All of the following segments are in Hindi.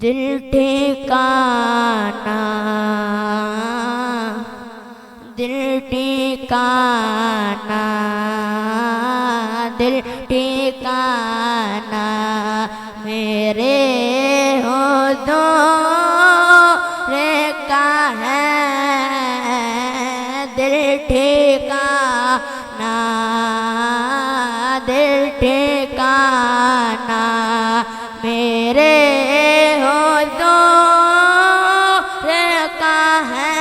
दिल ठिकाना, दिल ठिकाना, दिल ठिकाना मेरे हुज़ूर का है। दिल ठिकाना, दिल ठिकाना मेरे हुज़ूर का है।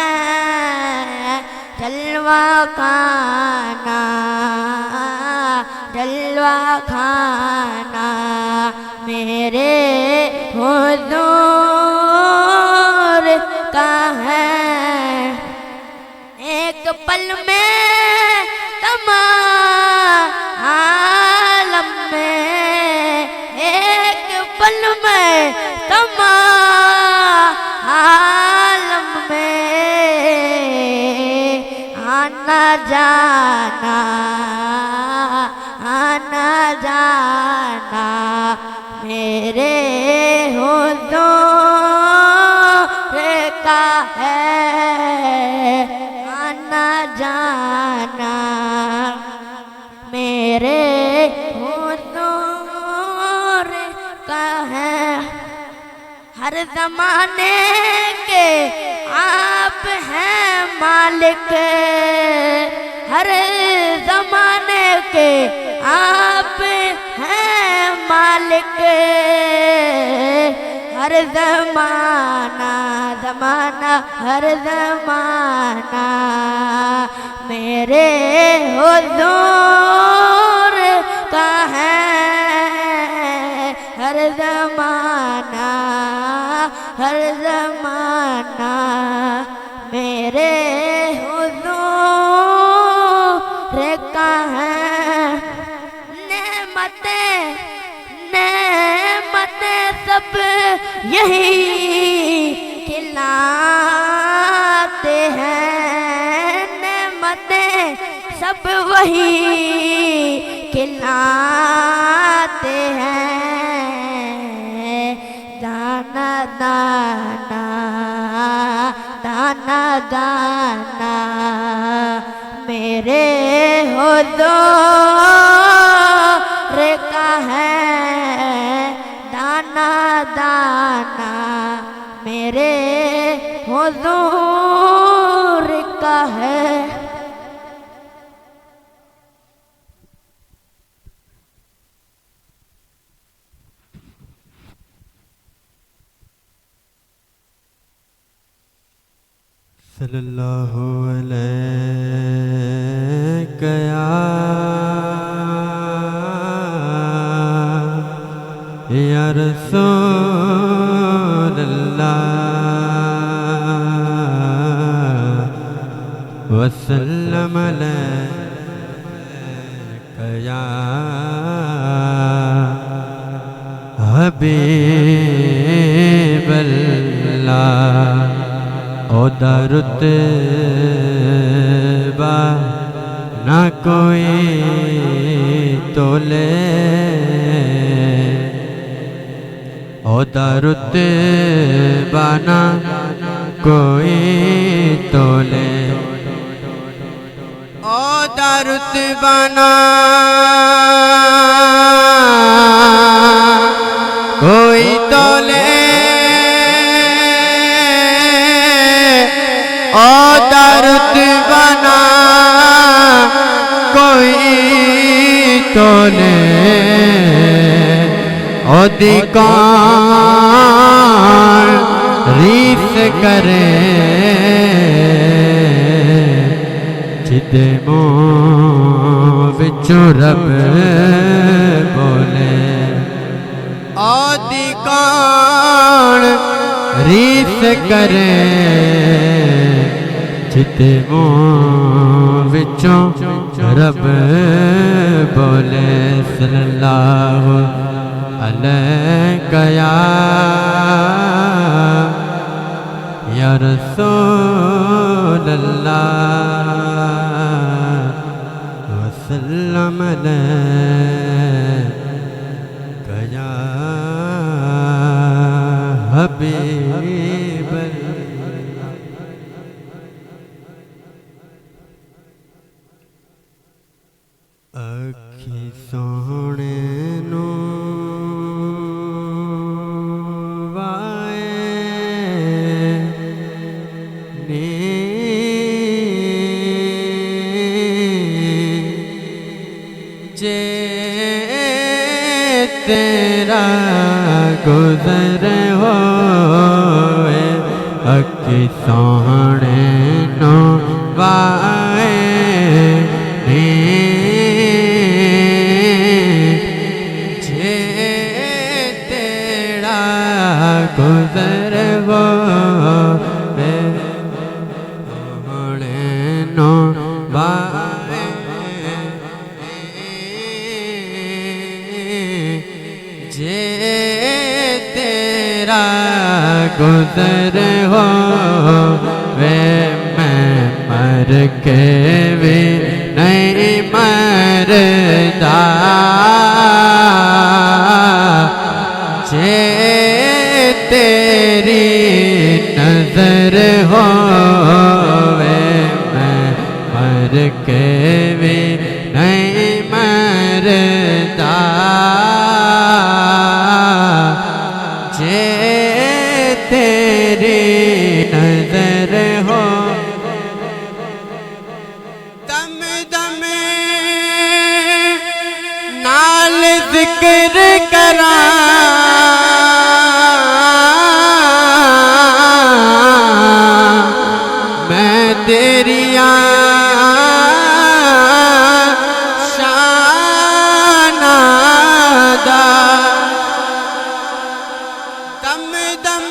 जलवा खाना, जलवा खाना मेरे हुज़ूर का है। एक पल में तमाम आलम में, एक पल में तमाम आलम में आना जाना, आना जाना मेरे हुज़ूर का है। आना जाना मेरे हुज़ूर का है। हर ज़माने के आप हैं मालिक, हर ज़माने के आप हैं मालिक। हर ज़माना ज़माना, हर ज़माना मेरे हुज़ूर का है। हर ज़माना, हर ज़माना मेरे हुज़ूर का है। नेमतें, नेमतें सब यही खिलाते हैं। नेमतें सब वही खिलाते हैं। दाना दाना, दाना दाना मेरे हुज़ूर का है। दाना दाना मेरे हुज़ूर का है। सल्लल्लाहु अलैहि या रसूलल्लाह वसल्लम अलैका या हबीबल्लाह। ओ रुतबा ना कोई तोले, ओ रुतबा ना कोई तोले। ओ रुतबा ना कोई तोले, ओ रुतबा ना कोई तोले। ओ कौन रीस करे जिदे मुँह विचों रब बोले। ओ कौन रीस करे जिदे मुँह विचों रब बोले। सल्लल्लाहु अलैका या रसूलल्लाह वसल्लम अलैका या हबीब अखी सोने नो वाए ने जे तेरा गुजर होए अखी सोने नो वाए ने जे तेरा गुजर होए सोने नो वाए जे तेरा गुजर हो वे मैं मर के भी नहीं मरदा जे तेरी नजर हो वे मैं मर के भी नहीं मरदा जे तेरी नजर हो दम दम नाल जिक्र करा मैं तेरिया शानादा दम दम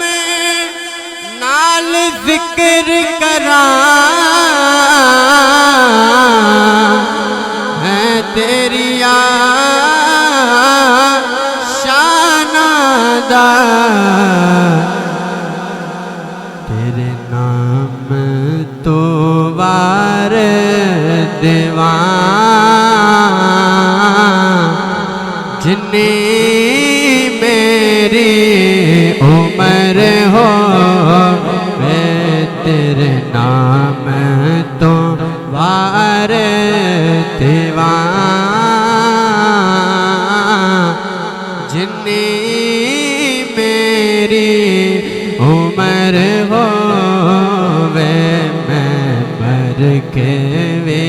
नाल जिक्र करा मैं तेरिया शानादा तेरे नाम तो वार दीवान जिन्नी मेरी उम्र हो वे तेरे नाम तो वार दीवान जिन्नी मेरी उम्र हो वे मैं मर के वे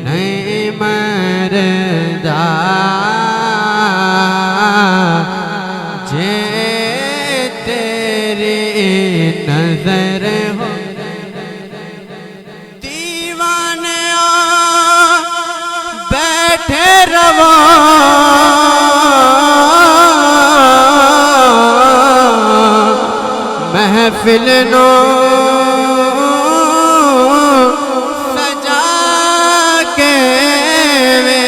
नहीं मरदा जे तेरी नजर हो दीवाने बैठे रवो महफिल नो सजा के वे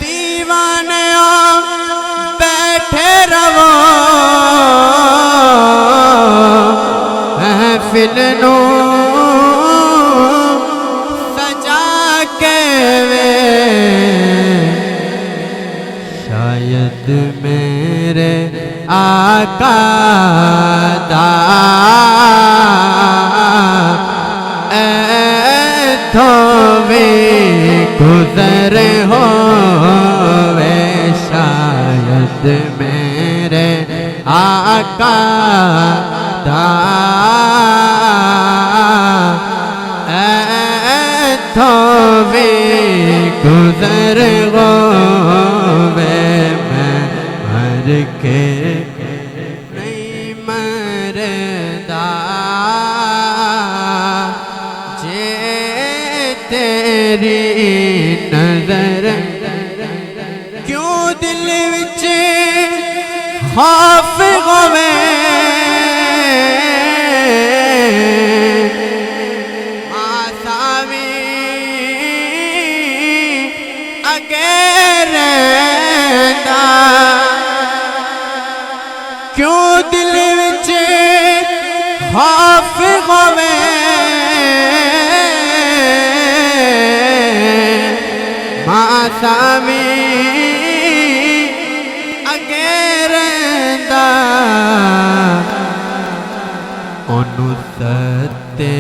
दीवाने बैठे रवो महफिल नो सजा के वे शायद मेरे आका दा ऐथों गुजर हो वे शायद मेरे आका दा ऐथों गुजर हो वे मैं मर के नहीं मरदा जे तेरी नजर क्यों दिल विच खौफ होवे आसावी अगे रहंदा क्यों दिल विच खौफ होवे मासावी अगे रहंदा सत्ते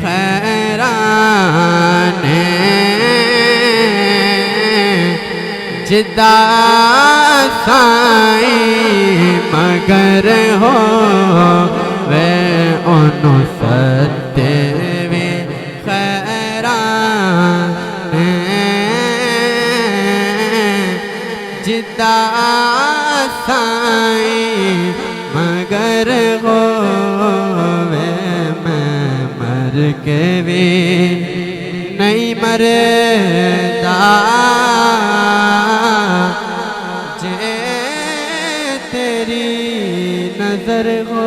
खैराने जिदा साईं मगर हो वे उन्हों सत्ते वे खैराने जिदा साईं मगर हो वे मैं मर के भी नहीं मरदा जे तेरी नजर हो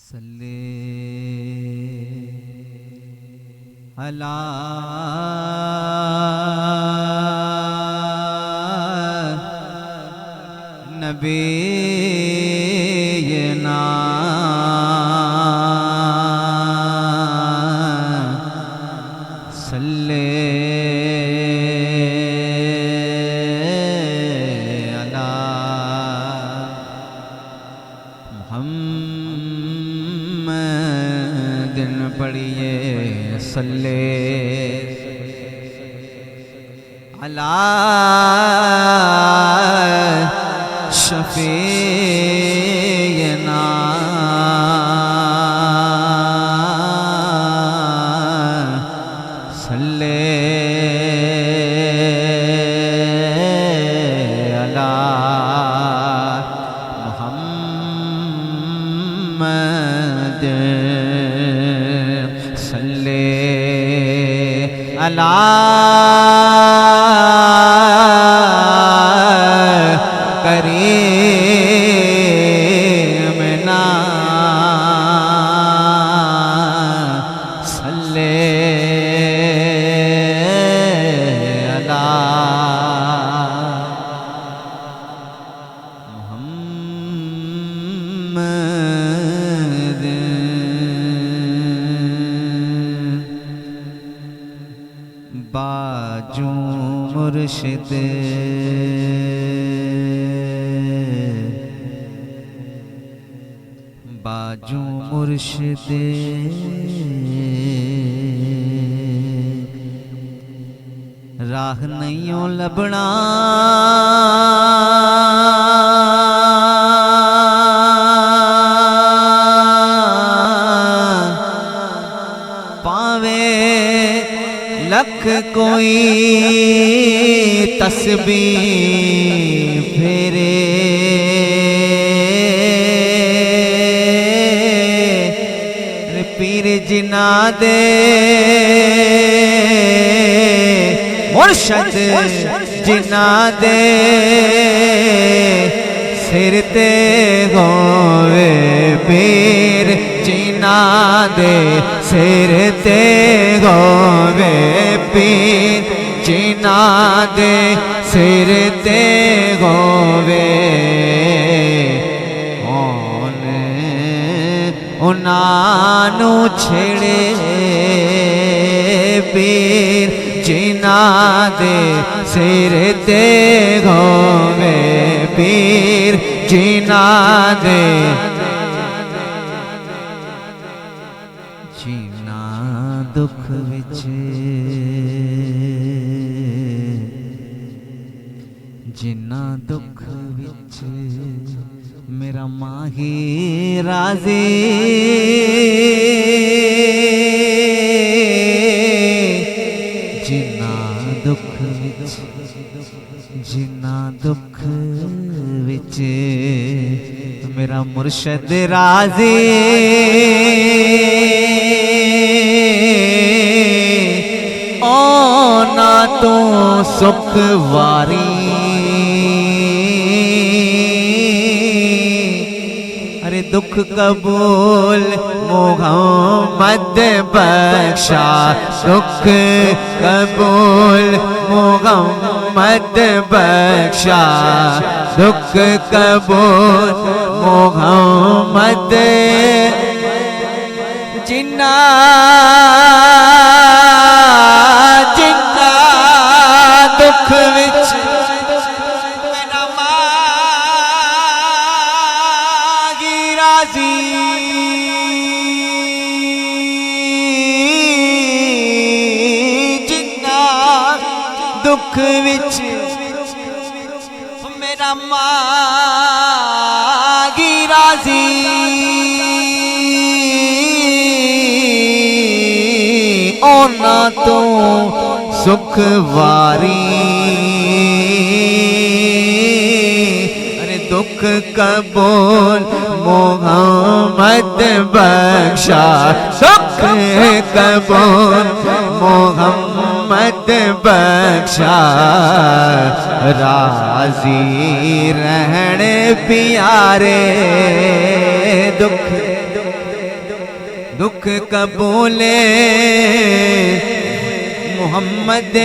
सल्ले अला नबीना सल्ले अला दिन पढ़िए सल्ले अला शफीना सल्ले अला मुहम्मद सल्ले अला करीमना सल्ले अला मुहम्मद बाजू मुर्शिद बाजू मुर्शिद राह नहीं लभना पावे लख कोई तस्बीह फेरे पीर जिना दे मुर्शद जिना दे सिर ते होवे पीर जिना दे सिर ते होवे पीर जिना दे सिर ते होवे उनानू छेड़े पीर जिना दे सिर ते होवे पीर जिना दे जीना दुख विच जिना दुख विच मेरा माही राजी जिना दुख विच जिना दुख विच मेरा मुर्शद राजी ओ ना तो सुख वारी दुख कबूल मोहम्मद बख्शा दुख कबूल मोहम्मद बख्शा दुख कबूल मोहम्मद जिन्ना जिन्ना दुख विच मेरा मागी राजी जिन्ना दुख विच मेरा मागी राजी ओना तो सुख वारी अरे दुख कबूल मोहम्मद बख्शा सुख कबूल मोहम्मद बख्शा राजी रहने प्यारे दुख दुख कबूले मोहम्मद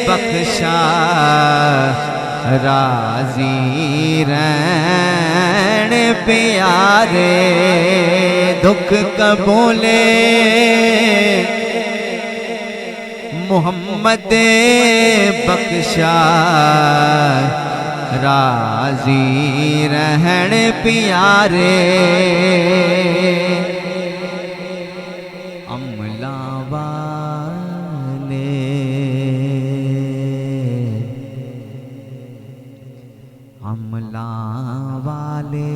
बख्शा राजी रहन प्यारे दुख कबूले मोहम्मद बख्शा राजी रहन प्यारे अमला वाले अमला वाले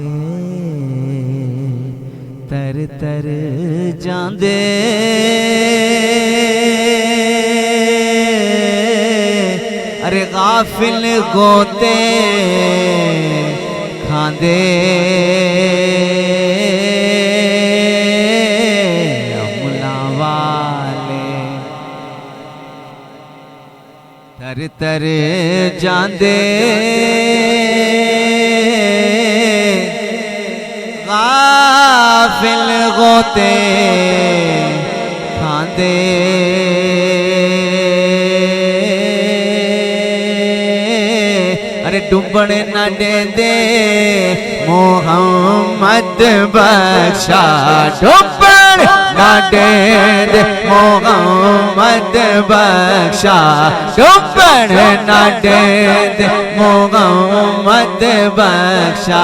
तर तर जांदे अरे गाफिल गोते खांदे तर तर जांदे गाफिल गोते खांदे अरे डुबण न देंदे मोहम्मद बख्शा डुबण न देंदे मोहम्मद बख्शा डुबण न देंदे मोहम्मद बख्शा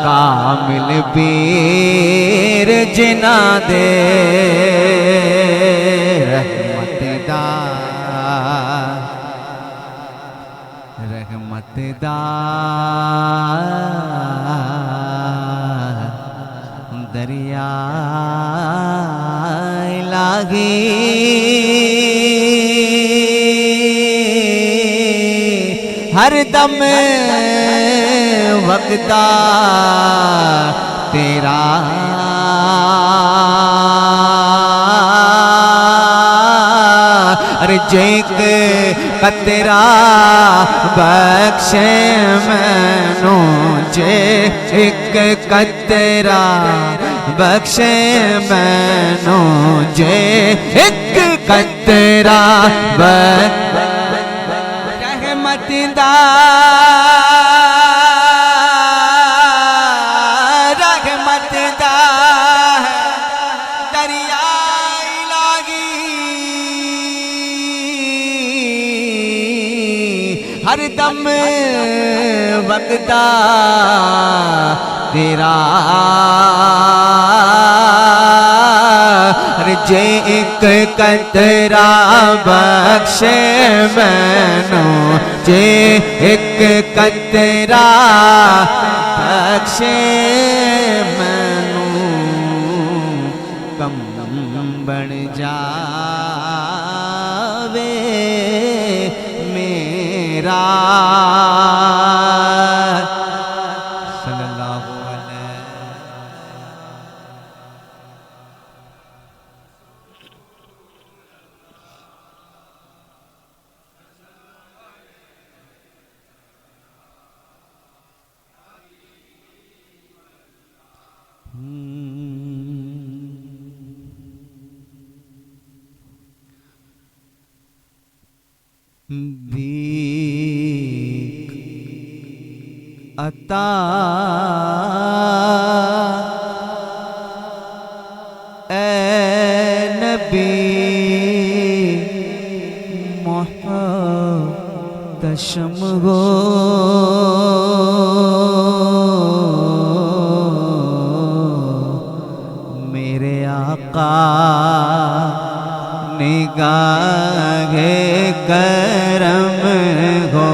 कामिल पीर जिना दे रहमत दा दरिया लागी हर दम वक्ता तेरा अरे जेक कतरा बख्शे मैनू जे एक कतरा बख्शे मैनू जे एक कतरा रहमत दा रहमत दा दरिया हर दम वक्ता तेरा जे एक कतरा बख्शे मैनू जे एक कतरा बख्शे मैनू कम बन जावे मेरा सल्लल्लाहु अलैहि भी अता ए नबी मोहतशम हो मेरे आका निगाहे करम हो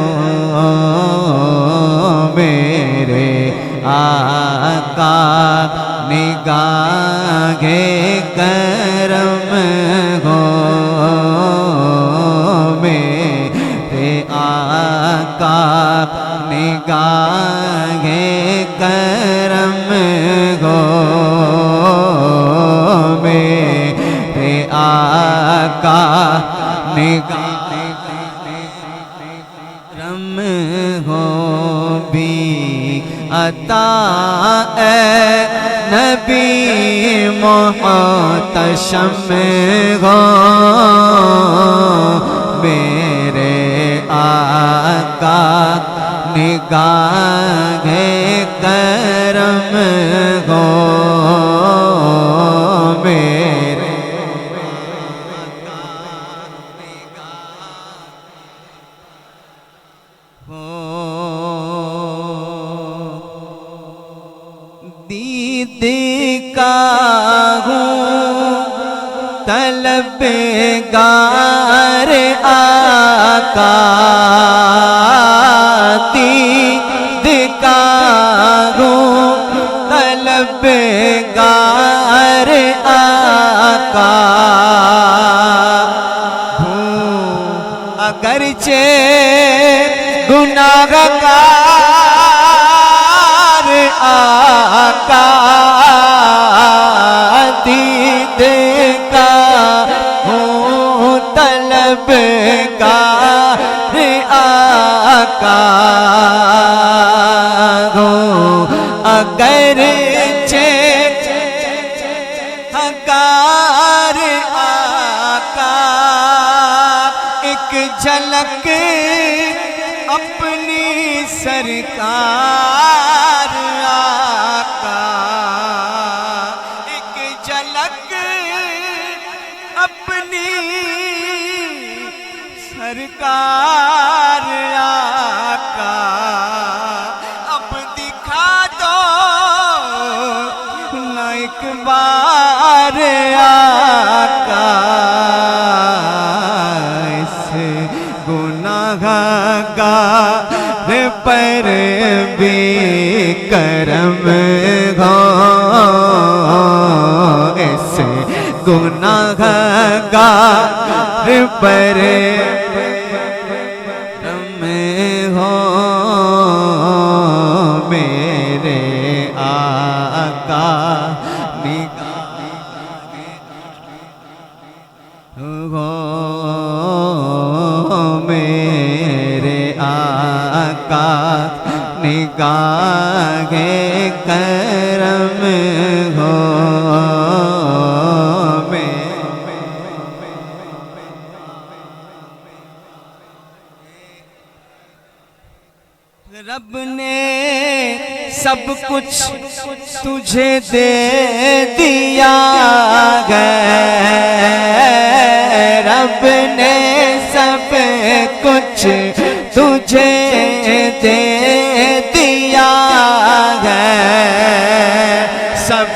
मेरे आका निगाहे करम हो मेरे आका निगाहे करम हो मेरे आका निगाहे करम हो भी अता ए नबी मोहतशम हो मेरे आका निगाहे करम हो मेरे दीद का हूँ तलबगार आका दीद का हूँ तलबगार आका हूँ अगरचे गुनाहगार आका दीद का हूँ तलबगार आका हूँ अगरचे हकार आका एक झलक अपनी सरकार आका एक झलक अपनी सरकार आका अब दिखा दो ना एक बार आका इस गुनाहगार पर भी करम हो इस गुनाहगार पर करम हो मेरे आका हो मेरे आका निगाहे करम हो रब ने सब कुछ तुझे दे दिया है रब ने सब कुछ तुझे दे दिया है सब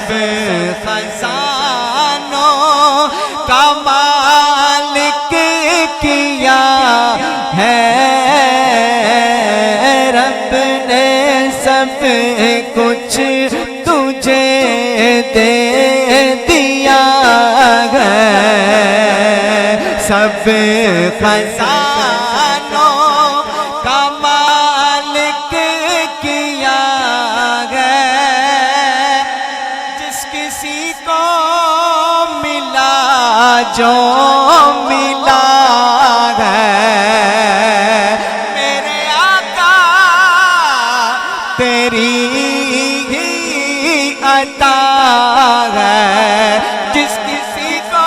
खजानों का मालिक किया है रब ने सब कुछ तुझे दे दिया है सब खजानों का मालिक किया है जिस किसी को मिला जो मिला है मेरे आका तेरी ही अता है जिस किसी को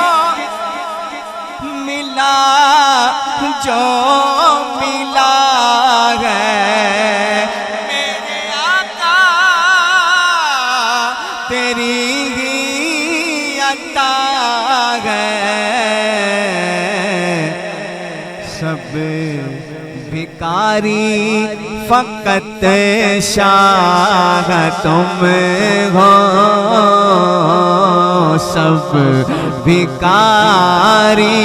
मिला जो मिला है मेरे सब भिकारी फकत शाह तुम हो, सब भिकारी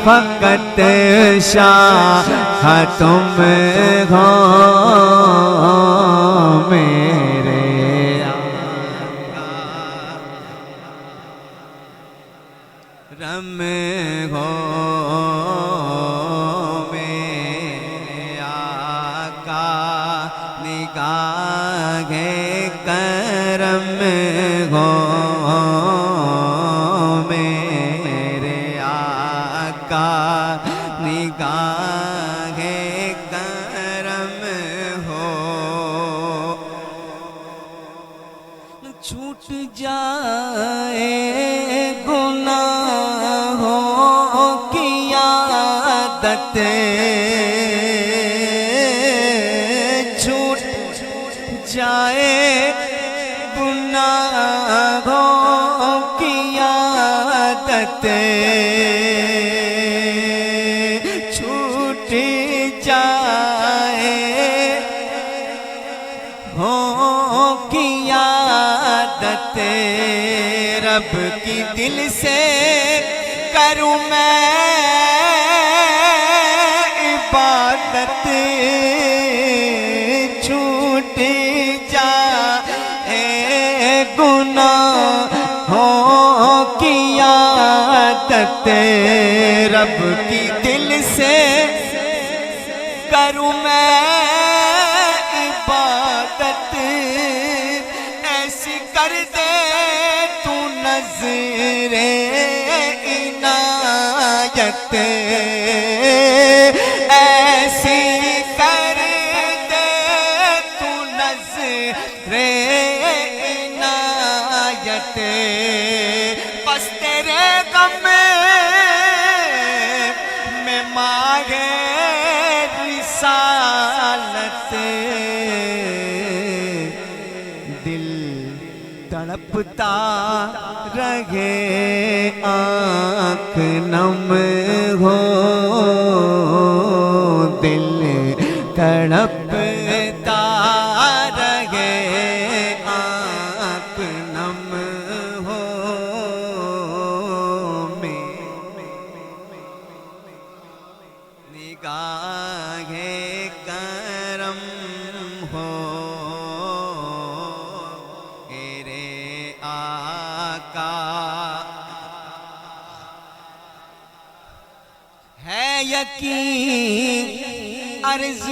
फकत शाह तुम हो मेरे रम हो में आका निगाहे करम हो मेरे आका निगाहे करम हो। छूट जाए छूट जाए गुनाहों की आदत, छूट जाए हो की आदत, रब की दिल से करूं मैं इबादत, छूट जाए गुनाहों की आदत, रब की दिल से करूं मैं इबादत, ऐसी कर दे तू नज़रे इनायत, ऐसी कर दे तू नज़रे इनायत, बस तेरे गम में मांगे रिसालत, दिल तड़पता रहे आँख नम हो, दिल तड़पता रहे आँख नम हो निगाहे करम हो तेरे आका। है यकीन अर्ज़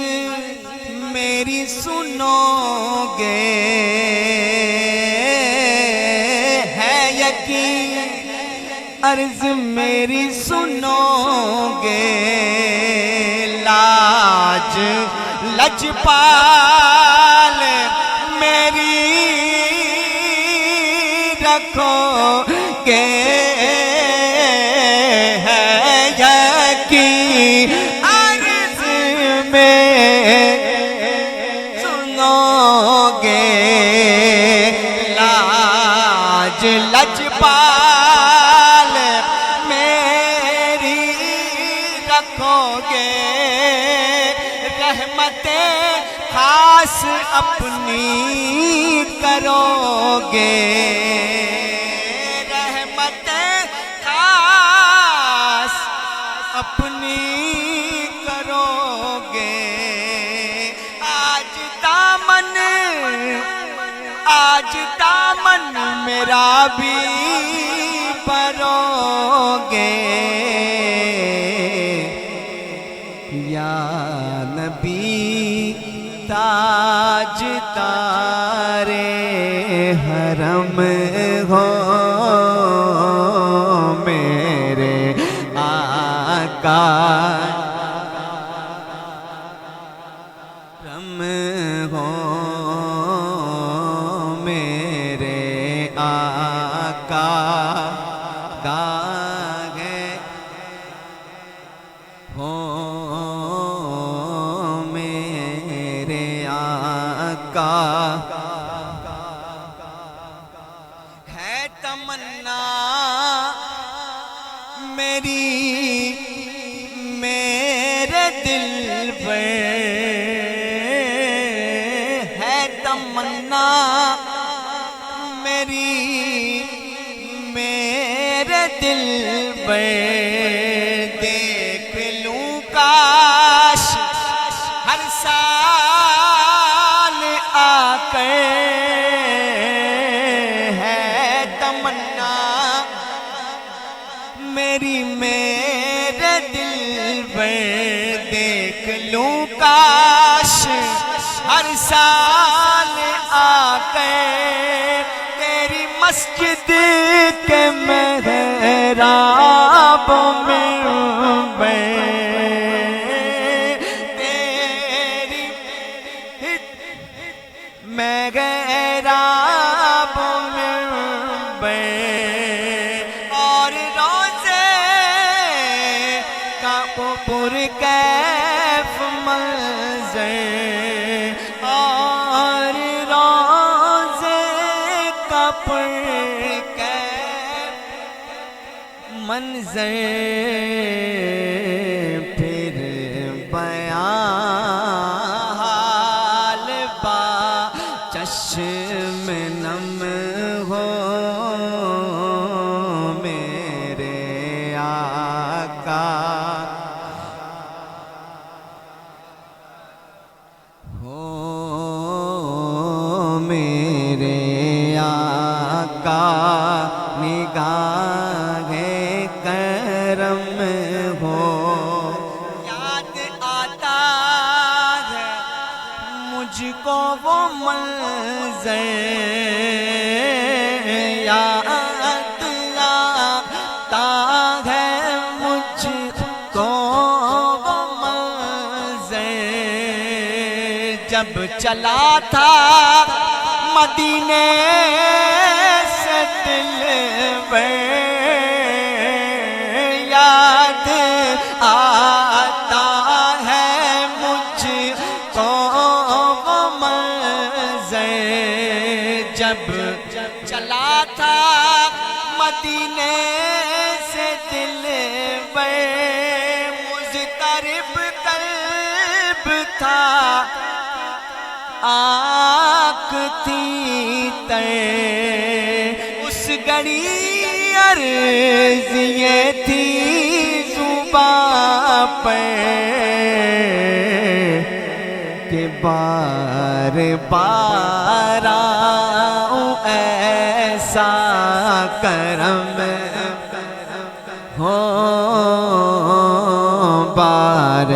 मेरी सुनोगे, है यकीन अर्ज़ मेरी सुनोगे, लाज लजपाल मेरी रखोगे, है यकीन अर्ज़ में सुनोगे, लाज लजपाल मेरी रखोगे, रहमते खास अपनी करोगे, रहमते खास अपनी करोगे, आज दामन मेरा भी भरोगे, या नबी ताज तारे हरम हो मेरे आका, रम हो मेरे आका, गागे हो मेरे आका। है तमन्ना मेरी दिल पे है तमन्ना मेरी, मेरे दिल पे देख लूं काश हर साल आके, है तमन्ना मेरी मेरे दिल पे देख लूं काश हर साल आके तेरी मस्जिद के मेहराबों में तेरी मेहराबों में और रोज़े का पुरकैफ मंज़र, और रोज़े का पुरकैफ मंज़र, फिर बयां हाल बा चश्म नम हो मेरे आका, हो मेरे आका निगाहे करम हो। याद आता है मुझको वो मंज़र, याद आता है मुझको वो मंज़र, जब चला था मदीने से दिल में, याद आता है मुझको वो मंज़र, जब चला था मदीने से दिल में, मुज़तरिब कल्ब था आँख थी तय, उस घड़ी अर्ज़िए थी ज़ुबां पे कि बार बार आऊं ऐसा करम हो, बार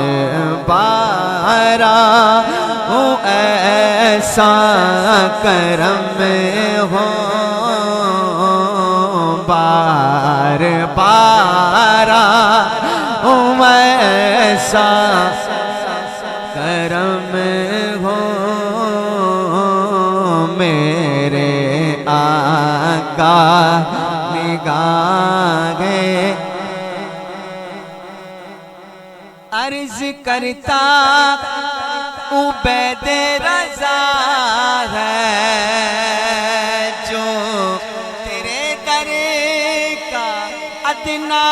बार आऊं ऐसा करम हो, बार बार आऊं ऐसा करम हो मेरे आका निगाहे। अर्ज करता उबैद रज़ा है जो तेरे दर का अदना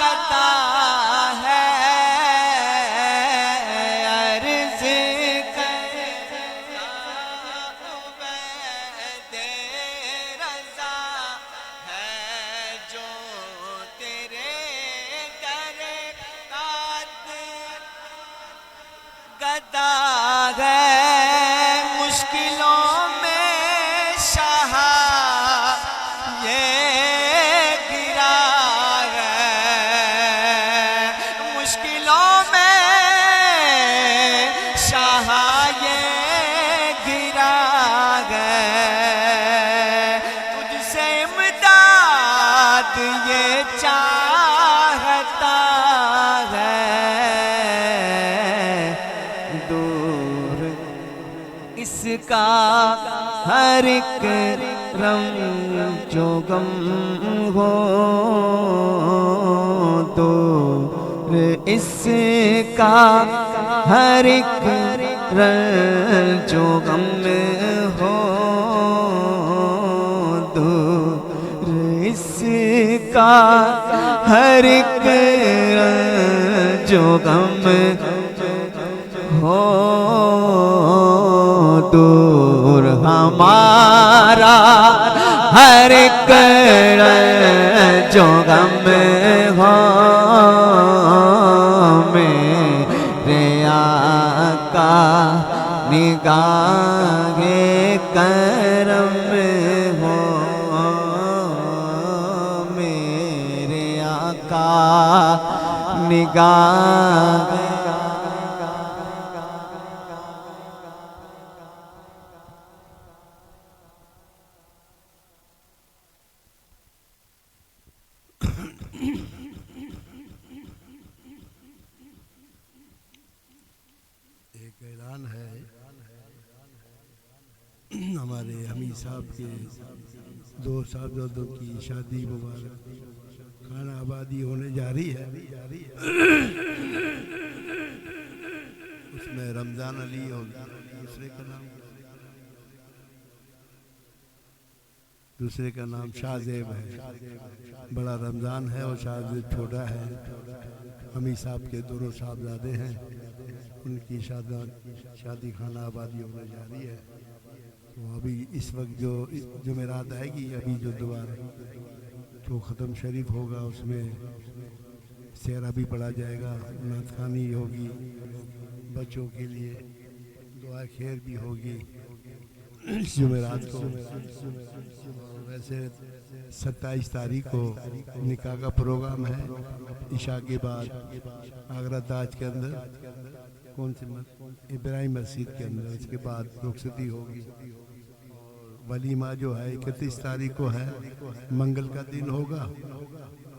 गदा है, अर्ज करता उबैद रज़ा है जो तेरे दर का गदा है, मुश्किलों में शाह ये गिरा है, मुश्किलों में शाह ये गिरा है, तुझसे इमदाद ये चाहता है, दूर इसका हर एक रंग जो गम हो, दूर इसका हर एक रंग जो गम हो, दूर इसका हर एक रंग जो गम हो दूर हमारा हर एक जो गम हो मेरे आका निगाहे करम हो मेरे आका निगाह एक ऐलान है हमारे हमीद साहब के दो साहबजादों की शादी मुबारक खाना आबादी होने जा रही है। उसमें रमजान अली और दूसरे का नाम शाहजेब है। बड़ा रमजान है और शाहजेब छोटा है। हमीद साहब के दोनों साहबजादे हैं, उनकी शादी खाना आबादी होने जा रही है। तो अभी इस वक्त जो जुमेरात आएगी, अभी जो दोबारा तो ख़त्म शरीफ होगा, उसमें सेहरा भी पढ़ा जाएगा, नात खानी होगी, बच्चों के लिए दुआ खैर भी होगी इस जुमेरात को। वैसे 27 तारीख को निकाह का प्रोग्राम है, इशा के बाद आगरा ताज के अंदर, कौन सी इब्राहिम मस्जिद के अंदर। इसके बाद रुखसती होगी। वलीमा जो है 31 तारीख को है, मंगल का दिन होगा।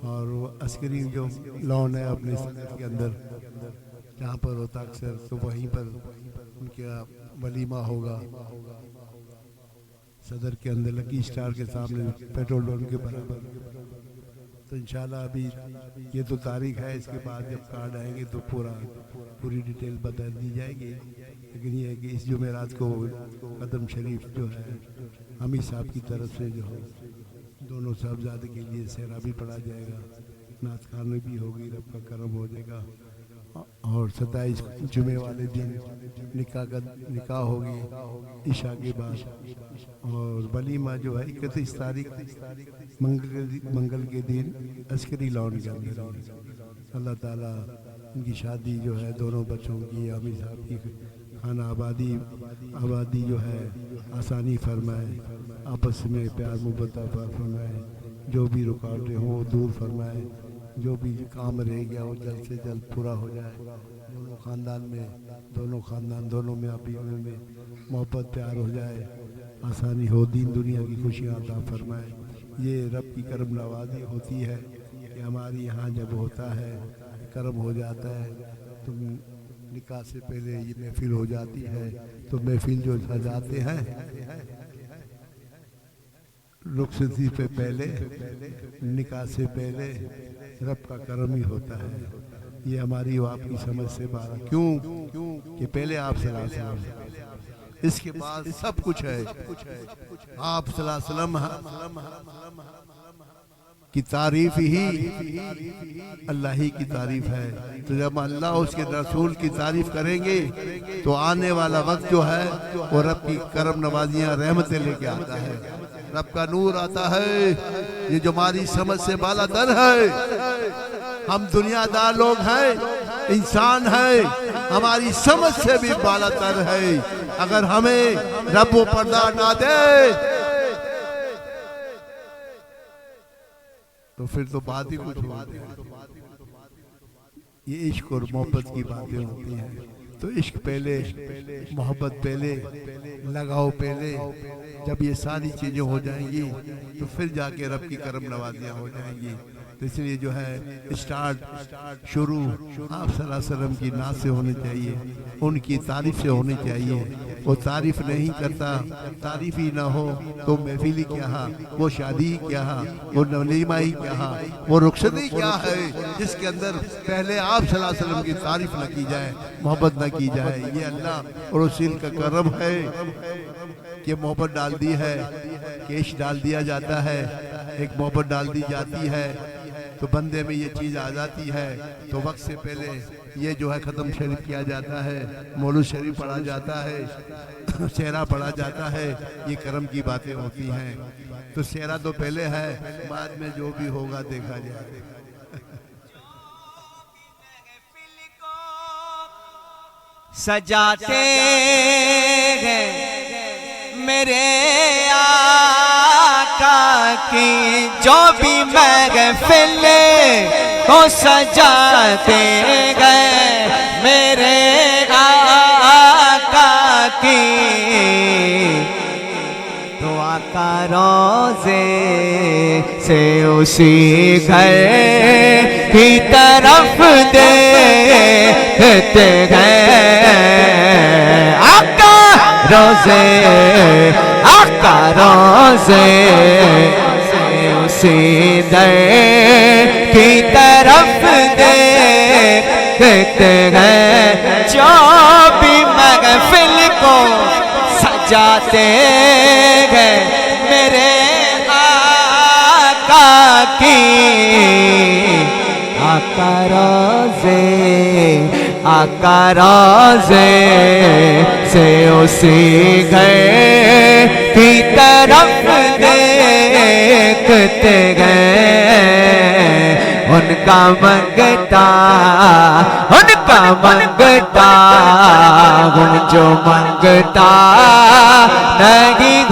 और वो अस्करी जो लॉन है अपने सदर के अंदर जहाँ पर होता अक्सर, तो वहीं पर उनका वलीमा होगा सदर के अंदर, लकी स्टार के सामने, पेट्रोल पंप के बराबर। तो इंशाल्लाह अभी ये तो तारीख है, इसके बाद जब कार्ड आएंगे तो पूरी डिटेल बता दी जाएगी। लेकिन ये है कि इस जुमेरात को कदम शरीफ जो है हमीद साहब की तरफ से जो है दोनों साहबजादे के लिए सेहरा भी पढ़ा जाएगा, नात खानी भी होगी, रब का करम हो जाएगा। और 27 जुमे वाले दिन निकाह होगी इशा के बाद। और वलीमा जो है 31 तारीख मंगल के दिन अस्करी लॉन के अंदर। अल्लाह ताला उनकी शादी जो है दोनों बच्चों की, आमिर साहब की खाना आबादी जो है आसानी फरमाए, आपस में प्यार मोहब्बत फरमाए, जो भी रुकावटें हों वो दूर फरमाए, जो भी काम रह गया वो जल्द से जल्द पूरा हो जाए। दोनों ख़ानदान दोनों में अभी में मोहब्बत प्यार हो जाए, आसानी हो, दीन दुनिया की खुशियाँ अता फरमाए। ये रब की करम नवाजी होती है कि हमारी यहाँ जब होता है करम हो जाता है, तो निकाह से पहले ये महफिल हो जाती है। तो महफिल जो सजाते हैं रुखसती पे पहले, निकाह से पहले रब का करम ही होता है। ये हमारी और आपकी समझ से बाहर। क्यों कि पहले आप सल्लल्लाहु अलैहि वसल्लम, इसके बाद सब कुछ है। आप सल्लल्लाहु अलैहि वसल्लम की तारीफ ही अल्लाह ही की तारीफ है। तो जब अल्लाह उसके रसूल की तारीफ करेंगे तो आने वाला वक्त जो है वो रब की करम नवाजियाँ रहमतें लेके आता है, रब का नूर आता है। ये जो हमारी समझ से बाला दर है, हम दुनियादार लोग हैं, इंसान है, हमारी समझ से भी बाला तर है। अगर हमें रब वो पर्दा ना दे तो फिर तो बात ही कुछ होती है। ये इश्क और मोहब्बत की बातें होती हैं। तो इश्क पहले, मोहब्बत पहले, लगाव पहले। जब ये सारी चीजें हो जाएंगी तो फिर जाके रब की करम नवाजियाँ हो जाएंगी। तो इसलिए जो है स्टार्ट शुरू आप सल्लल्लाहु अलैहि वसल्लम की नात से होनी चाहिए, उनकी तारीफ से होनी चाहिए। वो तारीफ नहीं करता, तारीफ ही ना हो तो महफिल ही क्या है, वो शादी ही क्या है, वो वलीमा ही क्या है, वो रुखसती क्या है, जिसके अंदर पहले आप सल्लल्लाहु अलैहि वसल्लम की तारीफ न की जाए, मोहब्बत न की जाए। ये अल्लाह और रसूल का करम है कि मोहब्बत डाल दी है, केश डाल दिया जाता है, एक मोहब्बत डाल दी जाती है। तो बंदे में ये चीज़ आ जाती है तो वक्त से पहले ये जो है ख़त्म शरीफ किया जाता है, मौलूद शरीफ पढ़ा जाता है, शेरा पढ़ा जाता है। ये कर्म की बातें होती हैं। तो शेरा तो पहले है, बाद में जो भी होगा देखा जाएगा। सजाते हैं मेरे आका की जो भी महफिल को सजाते गए मेरे आका की, तो आका रोज़े से उसी घर की तरफ देखते गए। आका रोज़े से उसी घर की तरफ देखते गए। जो भी महफिल को सजाते गए मेरे आका की, आका रोज़े से उसी घर की तरफ देखते गए। उनका मंगता उन जो मंगता नहीं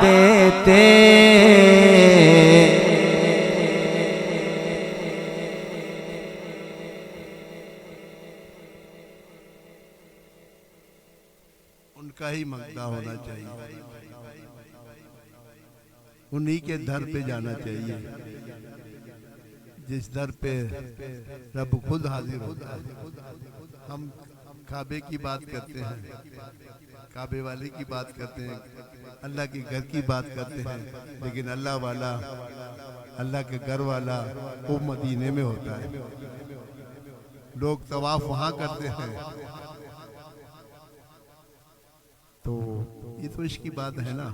देते। उनका ही मंगता होना चाहिए, उन्हीं के दर पे जाना चाहिए जिस दर पे रब खुद हाजिर होता है। हम काबे की बात करते हैं, काबे वाले की बात करते हैं, अल्लाह के घर की बात करते हैं, लेकिन अल्लाह वाला, अल्लाह के घर वाला वो मदीने में होता है। लोग तवाफ वहाँ करते हैं। तो ये तो इसकी बात है ना,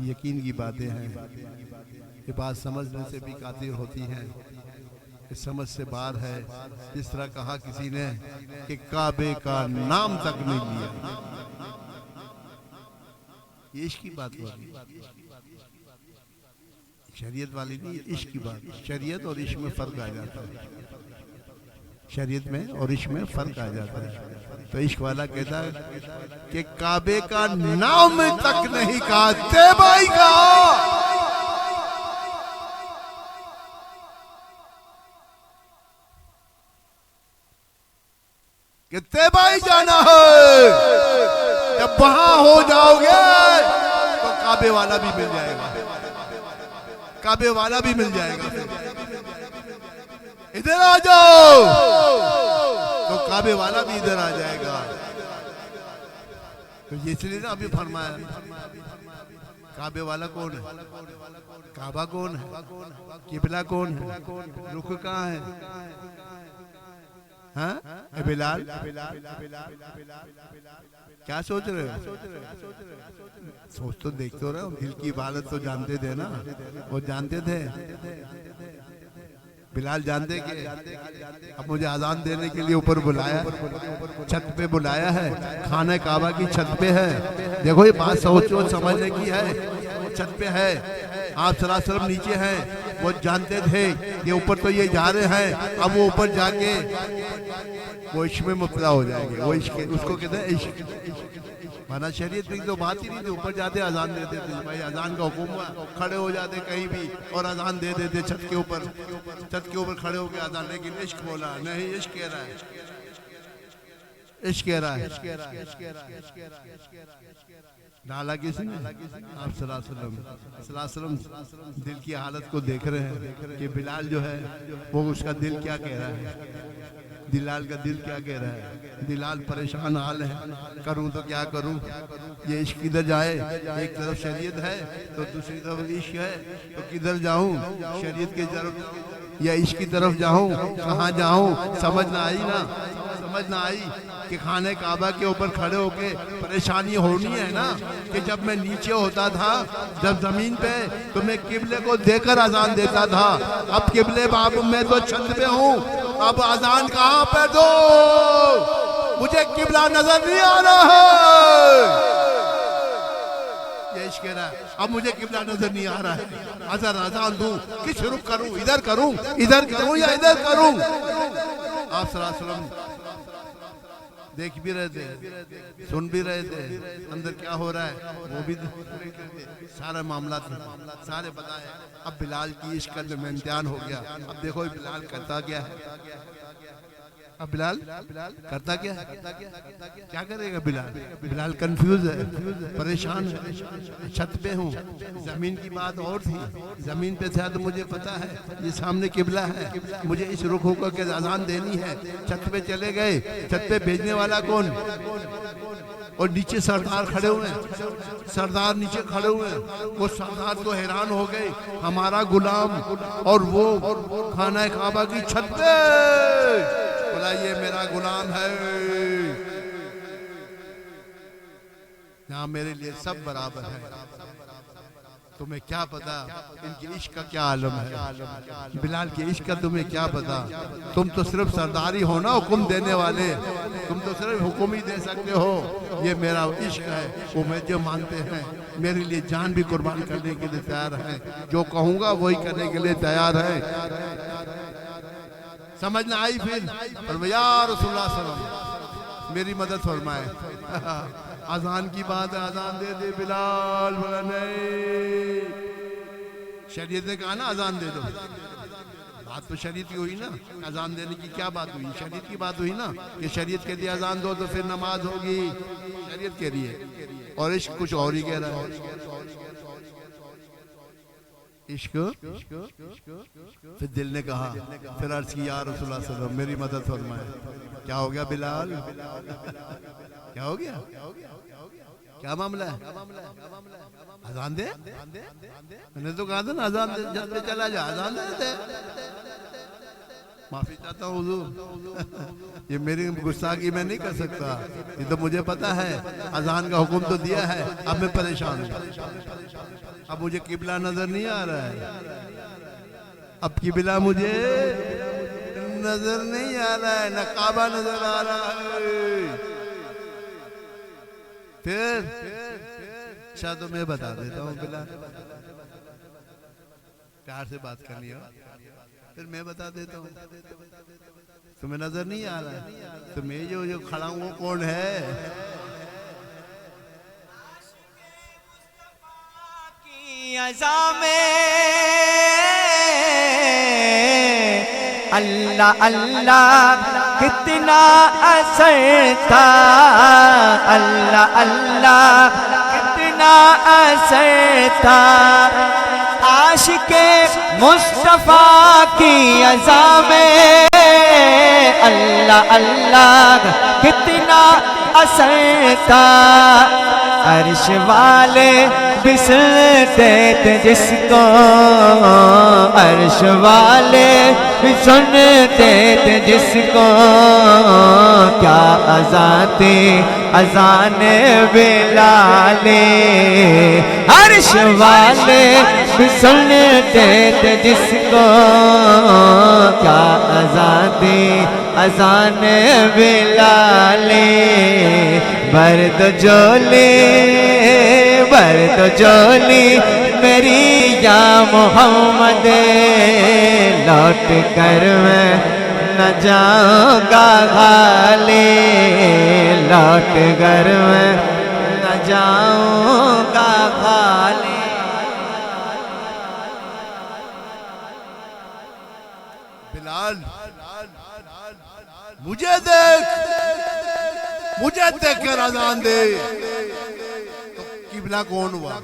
यकीन की बातें हैं। ये बात समझने से भी कातिल होती हैं, इस समझ से बाहर है। जिस तरह कहा किसी ने कि काबे का नाम तक नहीं लिया, ये इश्क की बात होगी, शरीयत वाली नहीं, इश्क की बात। शरीयत और इश्क में फर्क आ जाता है, शरीयत में और इश्क में फर्क आ जाता है। तो इश्क वाला कहता है कि काबे का नाम तक नहीं कहा, तैबाई कहा। कि तैबाई जाना है, जब वहां हो जाओगे तो काबे वाला भी मिल जाएगा, काबे वाला भी मिल जाएगा। इधर आ जाओ तो काबे वाला भी इधर आ जाएगा। तो ये इसलिए ना अभी फरमाया, काबे वाला कौन है, काबा कौन है, किबला कौन है, रुख कहाँ है? हाँ बिलाल, क्या सोच रहे हो? सोच तो देखते हो रहे हो, दिल की इबादत तो जानते थे ना, वो जानते थे। बिलाल जानते कि अब मुझे अजान देने के लिए ऊपर बुलाया, छत पे बुलाया है, खाने काबा की छत पे है। देखो ये बात सोचो समझने की है, छत पे है, आप सल्लल्लाहु अलैहि वसल्लम नीचे हैं। वो जानते थे कि ऊपर तो ये जा रहे हैं, अब वो ऊपर जाके वो इश्क में मुब्तला हो जाएंगे। वो इश्क, उसको कहते हैं इश्क। माना शरीयत की तो बात ही नहीं थी, ऊपर जाते अजान देते थे, भाई अजान का हुक्म हुआ, खड़े हो जाते कहीं भी और अजान दे देते छत के ऊपर, छत के ऊपर खड़े होकर अजान। लेकिन इश्क बोला नहीं, इश्क कह रहा है, इश्क कह रहा है। डाला किसने? आप सल्लल्लाहु अलैहि वसल्लम दिल की हालत को देख रहे हैं कि बिलाल जो है वो उसका दिल क्या कह रहा है, बिलाल का दिल क्या कह रहा है। बिलाल परेशान हाल है, करूं तो क्या करूं, ये इश्क किधर जाए? एक तरफ शरीयत है तो दूसरी तरफ इश्क है, तो किधर जाऊं? शरीयत की तरफ या इश्क की तरफ जाऊं? कहाँ जाऊं? समझ ना आई ना, समझ ना आई। कि खाने काबा के ऊपर खड़े होके परेशानी होनी है ना कि जब मैं नीचे होता था जब जमीन पे तो मैं किबले को देकर अजान देता था। अब किबले बाबू मैं तो छत पे हूँ, अब अजान कहाँ पे दो, मुझे किबला नजर नहीं आ रहा है। ये इश्क है, अब मुझे किबला नजर नहीं आ रहा है, अजर अजान दूं किस रुख करूं, इधर करूं या इधर करूं। आप सल्लल्लाहु अलैहि वसल्लम देख भी रहे थे, सुन भी रहे थे, अंदर क्या हो रहा है वो भी सारा मामला सारे बताए। अब बिलाल की इश्क का जब इम्तिहान हो गया, अब देखो बिलाल करता क्या है। अब बिलाल करता क्या है, क्या करेगा बिलाल? बिलाल कंफ्यूज है, परेशान है। छत पे हूँ, जमीन की बात और थी, जमीन पे था तो मुझे पता है ये सामने किबला है, मुझे इस रुख होकर के अजान देनी है। छत पे चले गए, छत पे भेजने वाला कौन? और नीचे सरदार खड़े हुए हैं, सरदार नीचे खड़े हुए हैं। वो सरदार तो हैरान हो गए, हमारा गुलाम और वो खाना काबा की छत पे, बोला ये मेरा गुलाम है, यहाँ मेरे लिए सब बराबर है। तुम्हें क्या पता इनकी इश्क का क्या आलम है, बिलाल के इश्क का तुम्हें क्या पता? तुम तो सिर्फ सरदारी हो ना, हुक्म देने वाले, तुम तो सिर्फ हुक्म ही दे सकते हो। ये मेरा इश्क है, वो मुझे मानते हैं, मेरे लिए जान भी कुर्बान करने के लिए तैयार है, जो कहूँगा वही करने के लिए तैयार है। समझ ना आई? फिर या रसूलुल्लाह सल्लल्लाहु मेरी मदद फरमाए। अजान की बात है, अजान दे दे बिलाल। बोला नहीं, शरीयत ने कहा ना अजान दे दो, बात तो शरीयत की हुई ना, अजान देने की क्या बात हुई? शरीयत की बात हुई ना कि शरीयत के लिए अजान दो तो फिर नमाज होगी, शरीयत के लिए। और इश्क कुछ और ही कह रहा है, इश्क। फिर दिल ने कहा, फिर अर्ज की या रसूलुल्लाह सल्लल्लाहु अलैहि वसल्लम मेरी मदद फरमाए। क्या हो गया बिलाल, क्या हो गया, क्या मामला है? अजान दे, मैंने तो कहा था ना अजान दे, जल्दी चला जा, अजान दे। माफी चाहता हूँ हुजूर, ये मेरी गुस्ताखी मैं नहीं कर सकता, ये तो मुझे पता है, अजान का हुक्म तो दिया है, अब मैं परेशान हूँ, अब मुझे किबला नजर नहीं आ रहा है, अब किबला मुझे नजर नहीं आ रहा है, न काबा नजर आ रहा है। फिर अच्छा तो मैं बता देता हूँ, बिलाल प्यार से बात करनी हो, फिर मैं बता देता हूँ। तुम्हें नजर नहीं आ रहा है तो मैं जो खड़ा हूँ वो कौन है? अल्लाह अल्लाह कितना असर था, अल्लाह अल्लाह कितना असर था, आशिके मुस्तफा की अज़ा में अल्लाह अल्लाह कितना असर था। अर्श वाले बिसरते थे जिसको, अर्श वाले भी सुनते थे जिसको, क्या अज़ाते अज़ान बिलाले, अर्श वाले भी सुनते थे जिसको, क्या अज़ाते अज़ान बिलाले। बर्द जोली बर्द जोली मेरी या मोहम्मद, लौट कर मैं न जाऊंगा खाली, लौट कर मैं न जाऊंगा खाली। बिलाल मुझे देख, मुझे देख कर अजान दे। तो किबला कौन हुआ,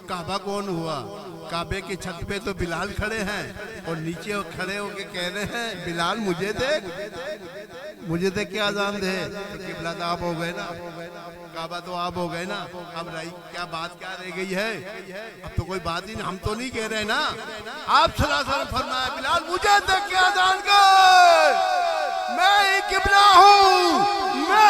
काबा कौन हुआ? काबे की छत पे तो बिलाल खड़े हैं और नीचे खड़े होके कह रहे हैं बिलाल मुझे देख, मुझे देख के अजान दे। तो किबला तो आप हो गए ना, काबा तो आप हो गए ना, अब रही क्या बात, क्या रह गई है? अब तो कोई बात ही नहीं, हम तो नहीं कह रहे ना, आप सल्लल्लाहु अलैहि वसल्लम फरमाया बिलाल मुझे देख के अजान कर, मैं ही किबला हूँ, मैं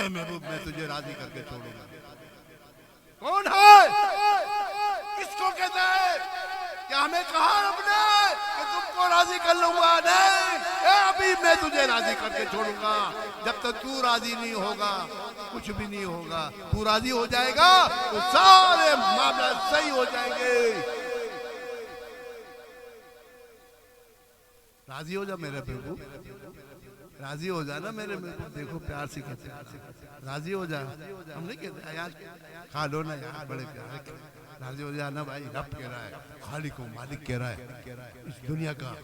ए महबूब मैं तुझे राजी करके छोड़ूंगा। कौन है? किसको कहता है? क्या हमें कहा आपने कि तुमको राजी कर लूंगा? नहीं, अभी मैं तुझे राजी करके छोड़ूंगा। जब तक तू राजी नहीं होगा कुछ भी नहीं होगा। तू राजी हो जाएगा तो सारे मामला सही हो जाएंगे। राजी हो जा मेरे प्रभु, राजी हो जा ना मेरे महबूब। देखो प्यार से कहते हैं राजी हो जा। हम नहीं कहते यार खा लो ना यार, बड़े प्यार के राजी हो जा ना भाई। रब कह रहा है, खालिक को मालिक कह रहा है, इस दुनिया का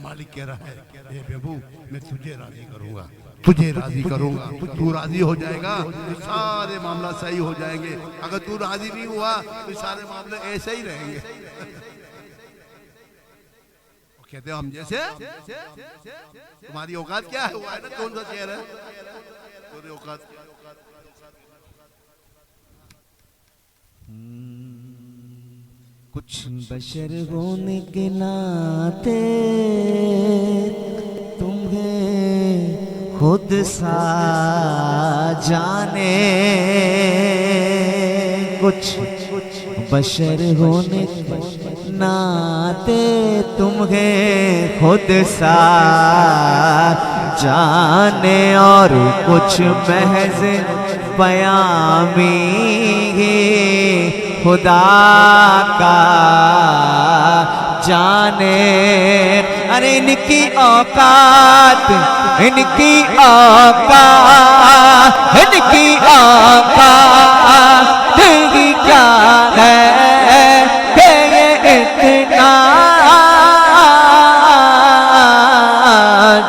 मालिक कह रहा है ए प्रभु मैं तुझे राजी करूंगा, तुझे राजी करूंगा। तू राजी हो जाएगा तो सारे मामला सही हो जाएंगे। अगर तू राजी नहीं हुआ तो सारे मामले ऐसे ही रहेंगे। कहते हो हम जैसे तुम्हारी औकात क्या है? हुआ है ना कौन सा शेर है तुम्हारी औकात? कुछ बशर होने के नाते तुम्हें खुद सा जाने, कुछ बशर होने के नाते तुम्हें खुद सा जाने, और कुछ महज बयामी खुदा का जाने। अरे इनकी औकात, इनकी औकात, इनकी औकात क्या है कि ये इतना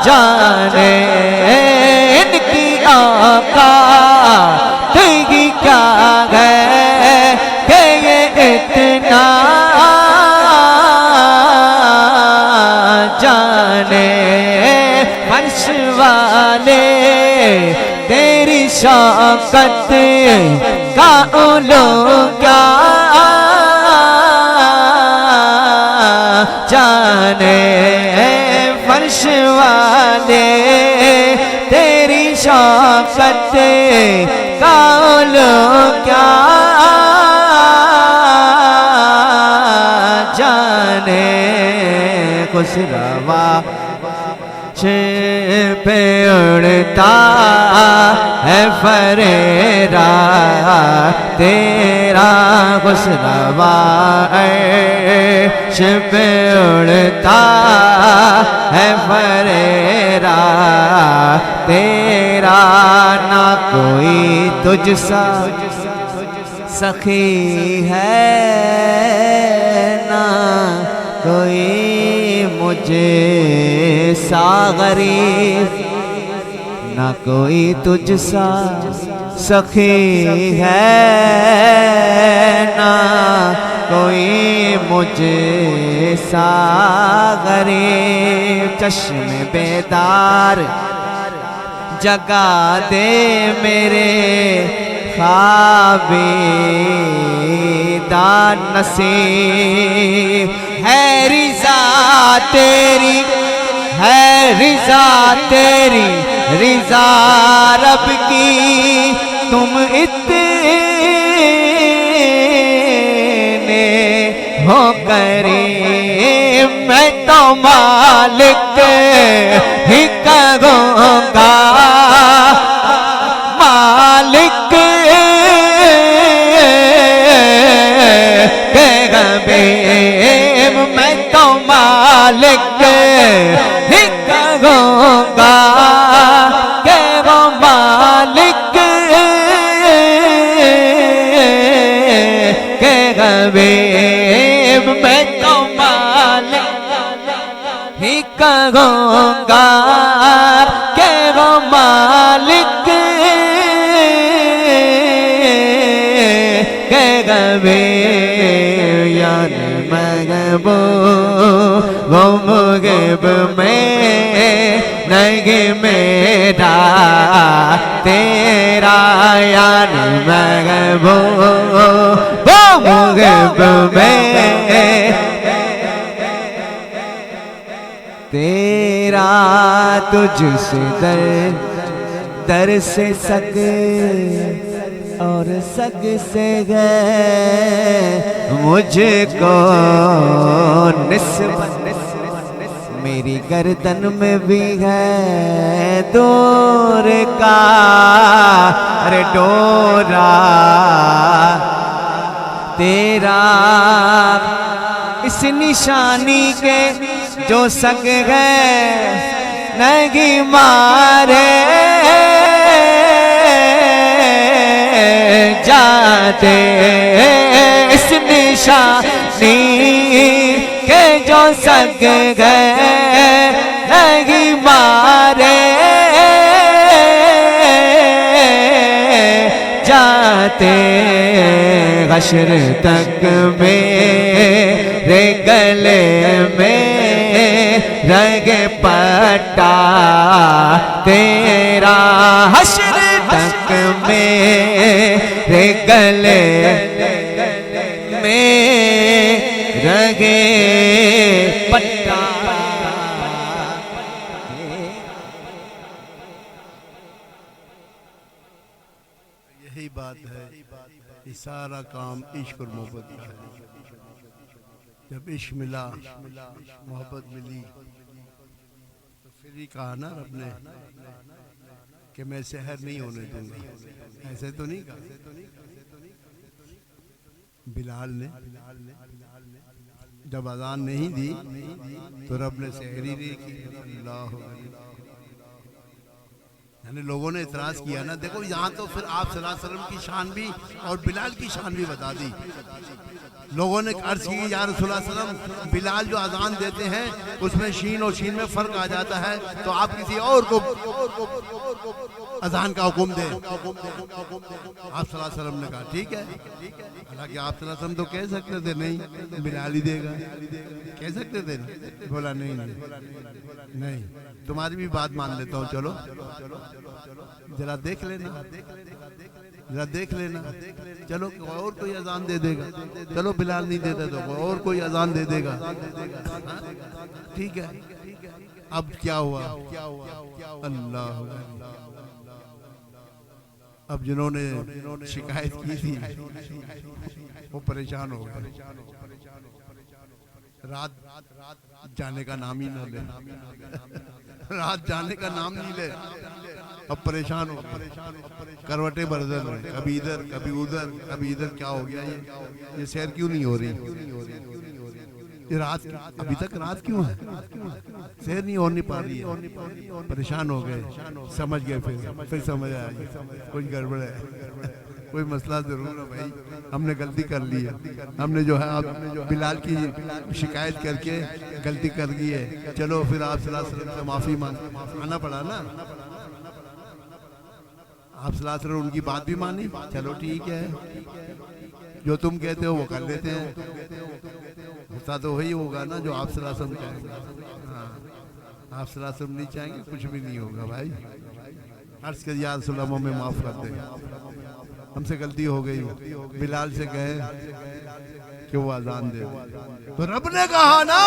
जाने। इनकी औकात क्या है कि ये इतना जाने। फर्श वाले तेरी शौकत का उलो क्या जाने। फर्श वाले तेरी शौकत का उलो क्या जाने। खुशरवा पे उड़ता है फरेरा तेरा, खुशरवा पे उड़ता है फरेरा तेरा। ना कोई तुझसा सखी है, ना कोई मुझे सागरीब, ना कोई तुझसा सखी है, ना कोई मुझे सागरीब। चश्मे बेदार जगा दे मेरे ख्वाबे दान नसीब। है रिज़ा तेरी, है रिज़ा तेरी, रिज़ा रब की तुम इतने हो करीम। मैं तो मालिक ही कहूँगा, मालिक मैं तो मालिक ही कहूँगा के वो मालिक के गरीब। मैं तो मालिक ही कहूँगा के वो मालिक के गरीब। यार मगबो वो मुगब में नहीं मेरा तेरा। यार मगबो वो मुगब में तेरा। तुझसे दर से सग और सग से गए मुझको निस्बत मेरी गर्दन में भी है दूर का अरे डोरा तेरा इस निशानी के जो सग गए नहीं मारे जाते इस निशानी के जो सग गए नहीं मारे जाते हश्र तक मेरे गले में रंग पट्टा तेरा हश्र तक मेरे गले में रंगे पट्टा यही बात है कि सारा काम इश्क और मोहब्बत का है। जब इश्क मिला मोहब्बत मिली तो फिर ही कहा ना रब ने कि मैं सहर नहीं होने दूंगा। ऐसे तो नहीं कहा बिलाल ने जब अजान नहीं दी तो रब ने सहरी नहीं की। अल्लाह यानी लोगों ने इतराज किया ना, देखो यहाँ तो फिर आप सल्लल्लाहु अलैहि वसल्लम की शान भी और बिलाल की शान भी बता दी। लोगों ने अर्ज की या रसूलुल्लाह सल्लल्लाहु अलैहि वसल्लम बिलाल जो अजान देते हैं उसमें शीन और शीन में फर्क आ जाता है, तो आप किसी और को अजान का हुक्म दे। आप सल्लल्लाहु अलैहि वसल्लम ने कहा ठीक है। हालांकि आप सल्लल्लाहु अलैहि वसल्लम तो कह सकते थे नहीं बिलाल ही देगा, कह सकते थे ना। बोला नहीं तुम्हारी भी बात मान लेता हूँ, चलो जरा देख लेना, जरा देख लेना, चलो और कोई अजान दे देगा। चलो बिलाल नहीं देता तो और कोई अजान दे देगा। ठीक है, अब क्या हुआ? अल्लाह, अब जिन्होंने शिकायत की थी वो परेशान हो गए। रात जाने का नाम ही ना ले, रात जाने का नाम नहीं ले। अब परेशान हो गए, करवटें बदल रहे, कभी इधर कभी उधर कभी इधर। क्या हो गया ये सैर क्यों नहीं हो रही? ये रात अभी तक रात क्यों है? सैर नहीं होने पा रही है। परेशान हो गए, समझ गए, फिर समझ आया कुछ गड़बड़ है, कोई मसला जरूर है भाई, हमने गलती कर ली है। हमने जो है आप बिलाल की शिकायत करके गलती कर दी है। चलो फिर आप सल्लल्लाहु अलैहि वसल्लम से माफी मांगना पड़ा ना। आप सल्लल्लाहु अलैहि वसल्लम उनकी बात भी मानी, चलो ठीक है, जो तुम कहते हो वो कर लेते हैं। होता तो वही होगा ना जो आप सल्लल्लाहु अलैहि वसल्लम चाहेंगे। हाँ, आप सल्लल्लाहु अलैहि वसल्लम नहीं चाहेंगे कुछ भी नहीं होगा भाई। अर्ज़ कर या रसूल अल्लाह हमें माफ कर दे, हमसे गलती हो गई। बिलाल से कहे कि वो अजान दे। तो रब ने कहा ना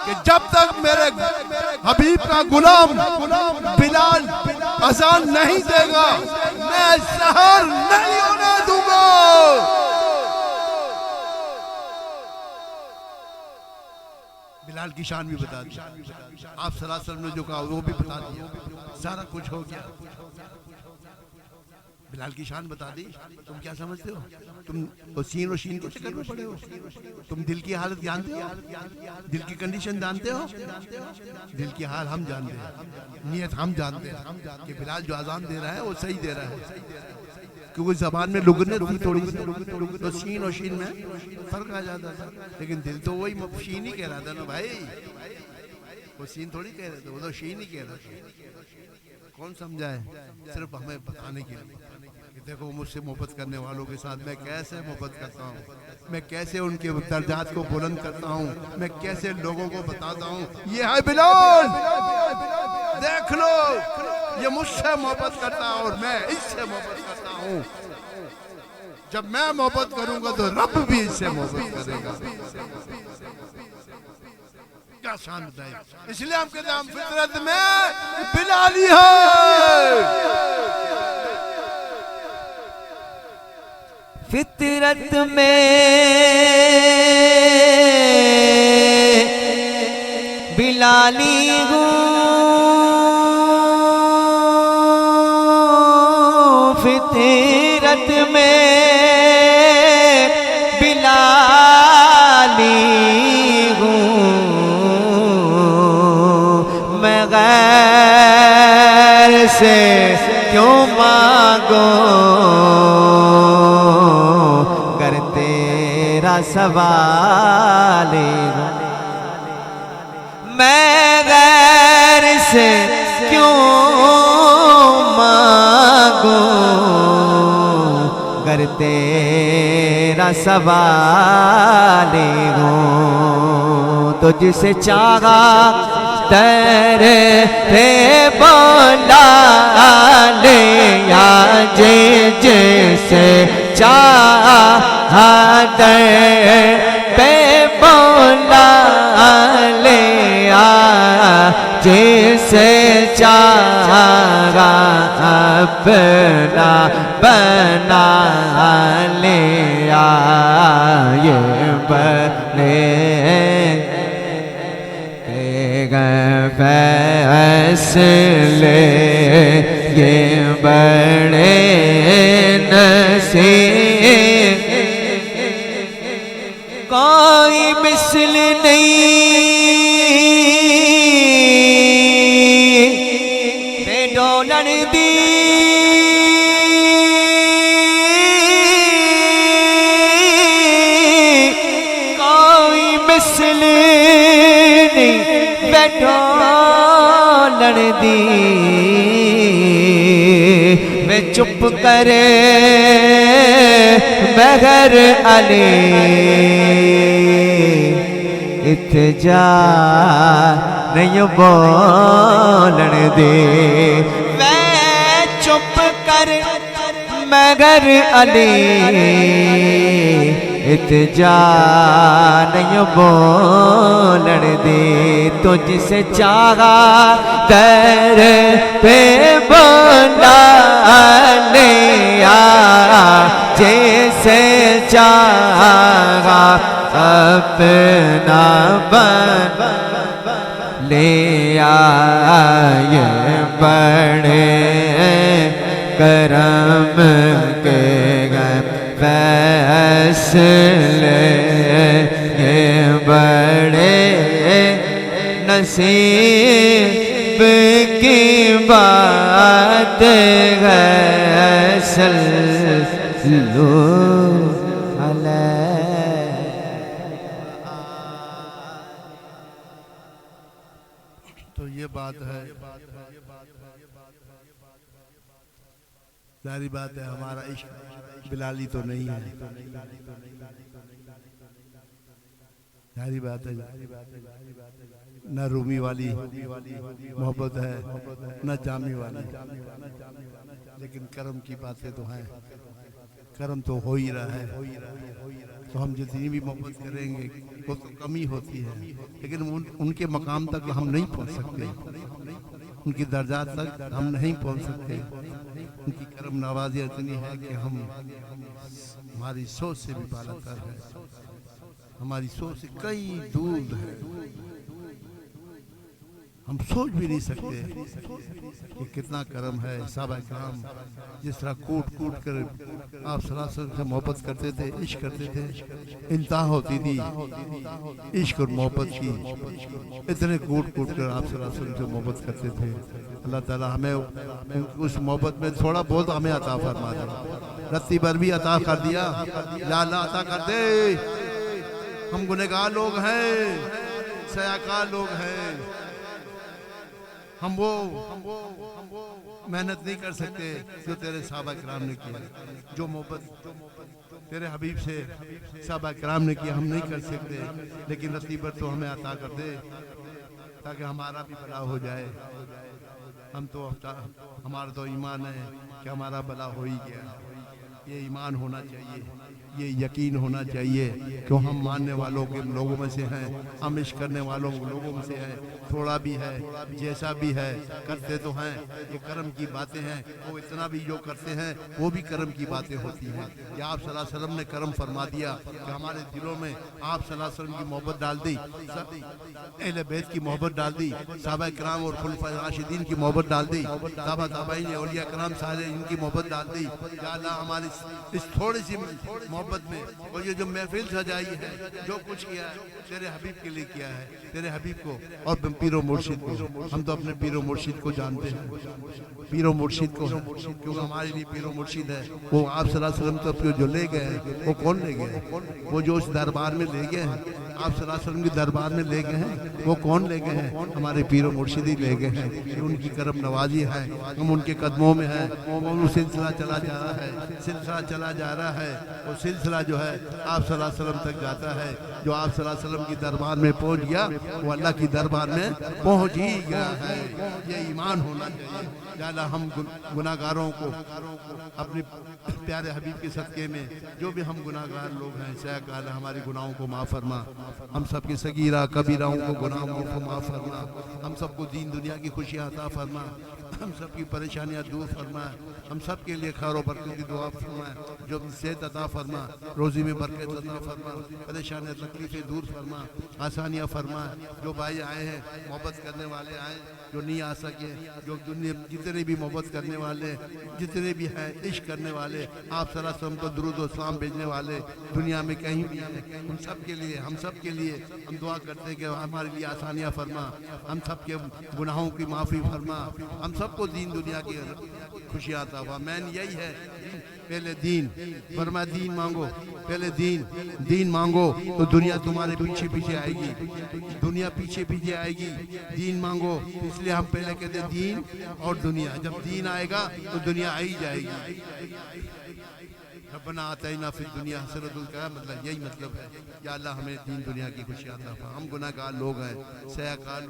कि जब तक मेरे हबीब का गुलाम बिलाल अजान नहीं देगा मैं सहर नहीं होने दूंगा। बिलाल की शान भी बता दी, आप सल्लल्लाहु अलैहि वसल्लम ने जो कहा वो भी बता दिया, सारा कुछ हो गया। बिलाल की शान बता दी। तुम क्या समझते हो? तुम सीन और शीन के चक्कर में पड़े हो? तुम दिल की हालत जानते हो? दिल की कंडीशन जानते हो? दिल की हाल हम जानते हैं, नियत हम जानते हैं कि बिलाल जो अजान दे रहा है वो सही दे रहा है, क्योंकि जबान में लुगने थी थोड़ी सी, तो सीन और शीन में फर्क आ जाता था। लेकिन दिल तो वही शीन ही कह रहा था ना भाई, वो सीन थोड़ी कह रहे थे, वो तो शीन ही कह रहा था। कौन समझाए? सिर्फ हमें बताने के लिए कि देखो मुझसे मोहब्बत करने वालों के साथ मैं कैसे मोहब्बत करता हूँ, मैं कैसे उनके दर्जात को बुलंद करता हूँ, मैं कैसे लोगों को बताता हूँ ये है बिलाल, देख लो ये मुझसे मोहब्बत करता है और मैं इससे मोहब्बत करता हूँ। जब मैं मोहब्बत करूंगा तो रब भी इससे मोहब्बत करेगा। क्या शान बताए। इसलिए हम कहते हैं हम फितरत में बिलाली है। फितरत में बिलाली हूँ, फितरत में बिलाली हूँ। मैं गैर से क्यों मांगो कर तेरा सवाल हूँ। मैं गैर से क्यों मांगो कर तेरा सवाल हूँ। तुझसे चाहा तेरे पे बोला ले या जैसे चाहा तेरे पे बोला ले आ जैसे चाहा अपना बना ले आ। ये बने फैसले ये बड़े नसीब, कोई मिसल नहीं बेडोलन दी। कोई मिसल नहीं बेडोलन दी। वे चुप करे मगर अली इत्जा नहीं बोलन दे। वे चुप कर मगर अली इत्जा नहीं बोलन दे। तुझसे चाहा तेरे पे बोला ले आ जैसे चाहा अपना बन ले आए। बड़े करम के फैसले ये बड़े नसीब की बात है। सल्लल्लाहु अलैहि। तो ये बात है, सारी बात है। हमारा इश्क बिलाली तो नहीं है, सारी बात है। न रूमी वाली मोहब्बत है न जामी वाली, लेकिन करम की बातें तो हैं। करम तो हो ही रहा है। तो हम जितनी भी मोहब्बत करेंगे वो तो कमी होती है, लेकिन उनके मकाम तक हम नहीं पहुंच सकते, उनकी दर्जात तक हम नहीं पहुंच सकते। उनकी करम नवाजियाँ इतनी है कि हम हमारी सोच से भी बालातर है, हमारी सोच से कई दूर है। हम सोच भी नहीं सकते कि कितना करम है। साहबा किराम जिस तरह कूट कूट कर आप सल्लल्लाहु अलैहि वसल्लम से मोहब्बत करते थे, इश्क करते थे, इंतहा होती थी इश्क और मोहब्बत की। इतने कूट कूट कर आप सल्लल्लाहु अलैहि वसल्लम से मोहब्बत करते थे। अल्लाह ताला हमें उस मोहब्बत में थोड़ा बहुत हमें अता फरमा दे। रत्ती भर भी अता कर दिया, या अल्लाह अता कर दे। हम गुनहगार लोग हैं, सयाकार लोग हैं। हम वो मेहनत नहीं कर सकते जो तेरे साहबा किराम ने किया, जो मोहब्बत तेरे हबीब से साहबा किराम ने किया, हम नहीं कर सकते। लेकिन रत्ती भर तो हमें अता कर दे ताकि हमारा भी भला हो जाए। हम तो हमारा तो ईमान है कि हमारा भला हो ही गया। ये ईमान होना चाहिए। ये यकीन होना चाहिए कि हम मानने वालों के लोगों में से हैं, हम इश्क करने वालों लोगों में से हैं। थोड़ा भी है, जैसा भी है, करते तो हैं, ये कर्म की बातें हैं। वो इतना भी जो करते हैं वो भी कर्म की बातें होती हैं। या आप सल्लल्लाहु अलैहि वसल्लम ने कर्म फरमा दिया कि हमारे दिलों में आप सल्लल्लाहु अलैहि वसल्लम की मोहब्बत डाल दी, अहले बैत की मोहब्बत डाल दी, सहाबा किराम और खुलफाए राशिदीन की मोहब्बत डाल दी, ताबा ताबईन औलिया किराम सारे इनकी मोहब्बत डाल दी। या अल्लाह हमारी इस थोड़ी सी मोहब्बत में और ये जो महफिल सजाई है, जो कुछ किया है तेरे हबीब के लिए किया है, तेरे हबीब को और पीरो मुर्शिद को। हम तो अपने पीरो मुर्शिद को जानते हैं, पीरो मुर्शिद को है, क्योंकि हमारे लिए पीरो मुर्शिद है। वो आप सल्लल्लाहु अलैहि वसल्लम तो जो ले गए हैं वो कौन ले गए? वो जो उस दरबार में ले गए हैं, आप सल्लल्लाहु अलैहि वसल्लम के दरबार में ले गए हैं, वो कौन ले गए हैं? हमारे पीरो मुर्शिद ही ले गए हैं। उनकी करम नवाजी है, हम उनके कदमों में हैं। वो सिलसिला चला जा रहा है, सिलसिला चला जा रहा है। वो सिलसिला जो है आप सल्लल्लाहु अलैहि वसल्लम तक जाता है। जो आप सल्लल्लाहु अलैहि वसल्लम की दरबार में पहुंच गया वो अल्लाह की दरबार में पहुंच ही गया है। ये ईमान होना चाहिए। या हम गुनाहगारों को अपने प्यारे हबीब के सदक़े में, जो भी हम गुनाहगार लोग हैं, सयाकाल हमारे गुनाहों को माफ़ फरमा, हम सब की सगीरा कबीराओं को गुनाहों को माफ़ फरमा, हम सबको दीन दुनिया की खुशियाँ अता फरमा, हम सब की परेशानियाँ दूर फरमा, हम सब के लिए खैर और बरकत की दुआ फरमा, जो सेहत अता फरमा, रोज़ी में बरकत अता फरमा, परेशानियाँ तकलीफ़ें दूर फरमा, आसानियाँ फरमा। जो भाई आए हैं मोहब्बत करने वाले आए, जो नहीं आ सके, जो दुनिया जितने भी मोहब्बत करने वाले, जितने भी हैं इश्क करने वाले, आप सल्लल्लाहु अलैहि वसल्लम को दुरूद और सलाम भेजने वाले दुनिया में कहीं भी हैं, उन सब के लिए, हम सब के लिए हम दुआ करते हैं कि हमारे लिए आसानियाँ फरमा, हम सब के गुनाहों की माफ़ी फरमा, हम सबको दीन दुनिया की खुशियाँ अता फरमा। मैन यही है, पहले दीन फरमा, दीन मांगो, पहले दीन मांगो तो दुनिया तुम्हारे पीछे पीछे आएगी, दुनिया पीछे पीछे आएगी। दीन मांगो, इसलिए हम पहले कहते हैं दीन और दुनिया। जब दीन आएगा तो दुनिया आ ही जाएगी। रब्बना आतिना फिद दुनिया हसनतुन का मतलब यही मतलब है, या अल्लाह हमें दीन दुनिया की खुशियाँ अता फरमा। हम गुनाहगार लोग हैं, सयाकाल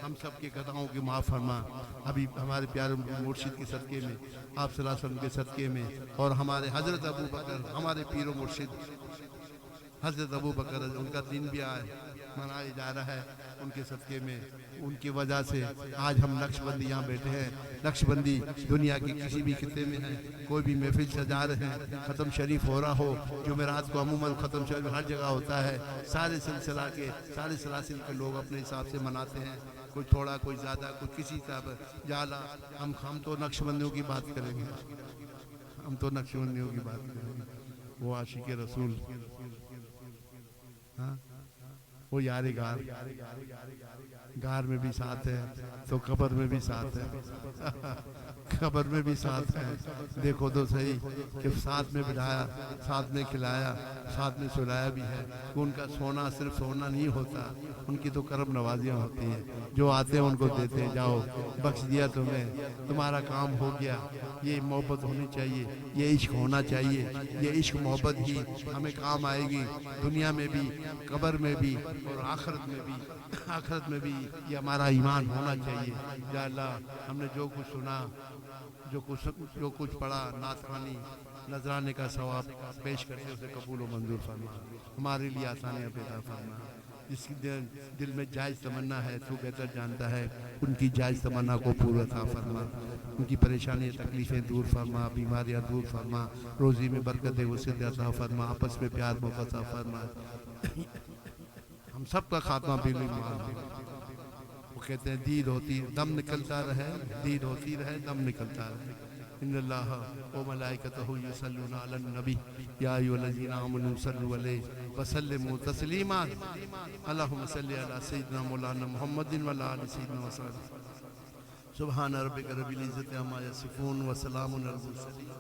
हम सब के खताओं की माफ़ फरमा। अभी हमारे प्यारे मुर्शिद के सदक़े में, आप सल्लल्लाहु अलैहि वसल्लम के सदक़े में, और हमारे हज़रत अबू बकर, हमारे पीरो मुर्शिद हज़रत अबू बकर, उनका दिन भी आज मनाया जा रहा है। उनके सदक़े में, उनकी वजह से आज हम नक्शबंदी यहाँ बैठे हैं। नक्शबंदी दुनिया के किसी भी खिते में है, कोई भी महफिल सजा रहे हैं, ख़त्म शरीफ हो रहा हो, जुमेरात को अमूमन ख़त्म शरीफ हर जगह होता है। सारे सिलसिला के, सारे सलासिल के लोग अपने हिसाब से मनाते हैं, कोई थोड़ा कोई ज़्यादा, कोई किसी तरह जाला। हम तो नक्शबंदियों की बात करेंगे, हम तो नक्शबंदियों की बात करेंगे। वो आशिक रसूल, हाँ वो यार गार में भी साथ है तो कब्र में भी साथ है, कब्र में भी साथ है। देखो तो सही कि साथ में बिठाया, साथ में खिलाया, साथ में सुलाया भी है। उनका सोना सिर्फ सोना नहीं होता, उनकी तो करम नवाजियाँ होती हैं। जो आते हैं उनको देते हैं, जाओ बख्श दिया तुम्हें, तुम्हारा काम हो गया। ये मोहब्बत होनी चाहिए, ये इश्क होना चाहिए। ये इश्क मोहब्बत ही हमें काम आएगी, दुनिया में भी, कब्र में भी और आखिरत में भी। आखिरत में भी ये हमारा ईमान होना चाहिए। या अल्लाह हमने जो कुछ सुना, जो कुछ पढ़ा, नात खानी, नजराने का सवाब पेश करके उसे कबूल व मंजूर फरमा। हमारे लिए आसानियाँ पैदा फरमा। जिसकी दिल में जायज़ तमन्ना है, तू बेहतर जानता है, उनकी जायज़ तमन्ना को पूरा था फरमा। उनकी परेशानी तकलीफ़ें दूर फरमा, बीमारियाँ दूर फरमा, रोज़ी में बरकत उसे अता फरमा, आपस में प्यार मोहब्बत फरमा। हम सब का खात्मा बिल्कुल मान। वो कहते हैं दीद होती दम निकलता रहे, दीद होती रहे दम निकलता रहे। इन्नल्लाह व मलाइकतहु युसल्लूना अलन नबी या अय्युहल्लज़ीना आमनू सल्लु अलैहि व सल्लिमू तस्लीमा। अल्लाहुम्मा सल्लि अला सय्यिदिना मौलाना मुहम्मदिन व अला आलि सय्यिदिना व सल्लम। सुब्हान रब्बिका रब्बिल इज़्ज़ति अम्मा यसिफून व सलामुन अलल मुरसलीन।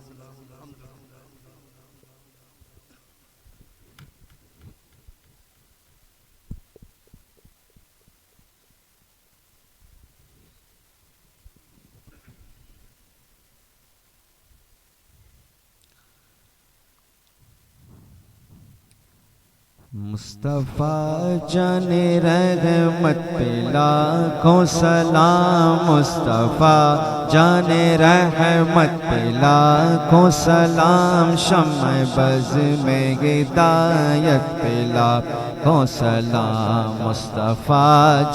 मुस्तफ़ा जाने रहमत पे लाखों सलाम, मुस्तफ़ा जाने रहमत पे लाखों सलाम, शम्म बज़ में हिदायत पे लाखों सलाम, मुस्तफ़ा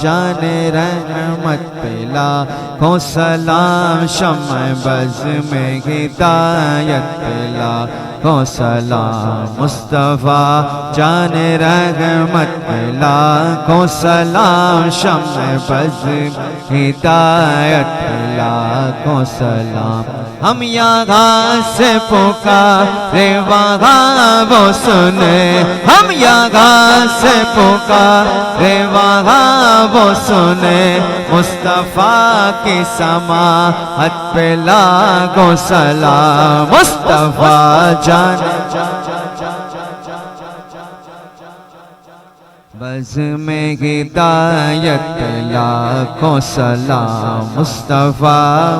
जाने रहमत पे लाखों सलाम, शम्म बज़ में हिदायत पे लाखों सलाम, मुस्तफ़ा जाने रहमत पे लाखों सलाम, शम्म बज़ हिदायत पे लाखों सलाम। हम यहाँ से पुकारे वहाँ वो सुने, हम यहाँ से पुकारे वहाँ वो सुने, मुस्तफ़ा की समाअत पे लाखों सलाम, मुस्तफ़ा जाने बज़ में हिदायत पे लाखों सलाम, मुस्तफ़ा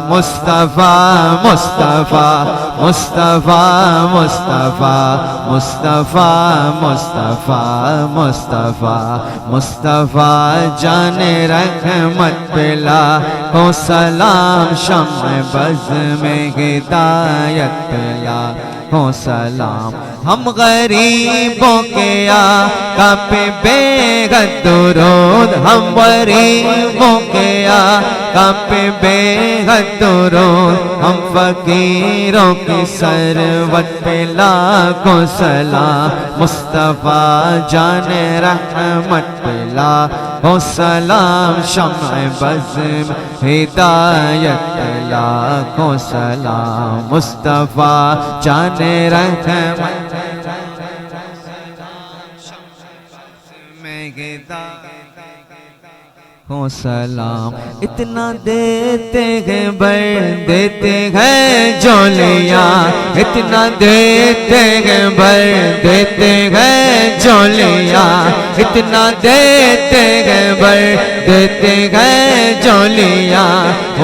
मुस्तफ़ा मुस्तफ़ा मुस्तफ़ा मुस्तफ़ा मुस्तफ़ा मुस्तफ़ा मुस्तफ़ा मुस्तफ़ा जाने रहमत पे लाखों सलाम, शम्म बज़ में हिदायत पे लाखों सलाम। हम गरीबों के आका पे बेहद दुरूद, हम गरीबों के आका पे बेहद दुरूद, हम फकीरों की सरवत पे लाखों सलाम, मुस्तफ़ा जाने रहमत पे लाखों सलाम, शम्म बज़ में हिदायत पे लाखों सलाम, मुस्तफ़ा जाने रहमत को सलाम। इतना देते हैं बर देते हैं जोलियाँ, इतना देते हैं बर देते हैं जोलियाँ, इतना देते हैं बर देते हैं जोलियाँ,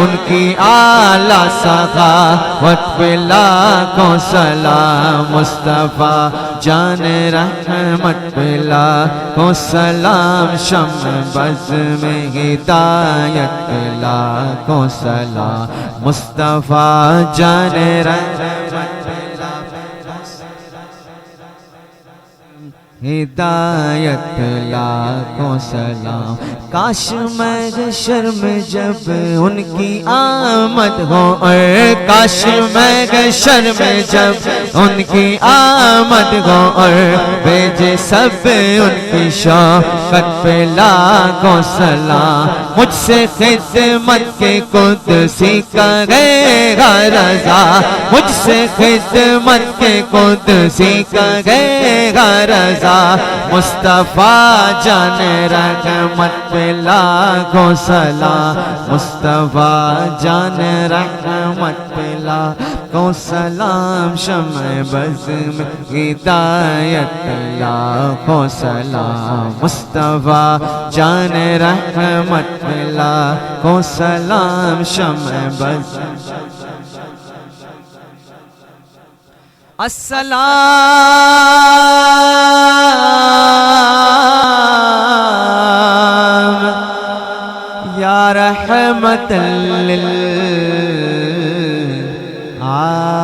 उनकी आला सखावत पे लाखों सलाम, मुस्तफ़ा जाने रहमत पे लाखों सलाम, शम्म बज़ में हिदायत पे लाखों सलाम, मुस्तफ़ा जाने रहमत पे हिदायत पे लाखों सलाम। काश महशर में जब उनकी आमद हो, और काश महशर में जब उनकी आमद हो, और भेजे सब उनकी शौकत पे लाखों सलाम, मुझसे खिदमत के कुदसी करेगा रज़ा, मुझसे खिदमत के कुदसी करेगा रज़ा, मुस्तफ़ा जाने रहमत पे लाखों सलाम, मुस्तफ़ा जाने रहमत पे लाखों सलाम, शम्म बज़ में हिदायत पे लाखों सलाम, मुस्तफ़ा जाने रहमत पे लाखों सलाम, शम्म बज़ अस्सलाम या रहमतल लिल आलमीन,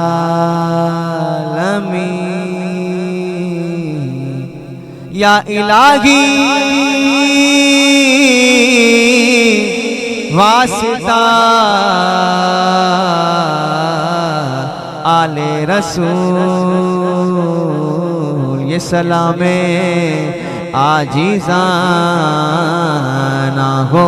या इलाही वासिता आले रसूल, ये सलामे आजीज़ाना हो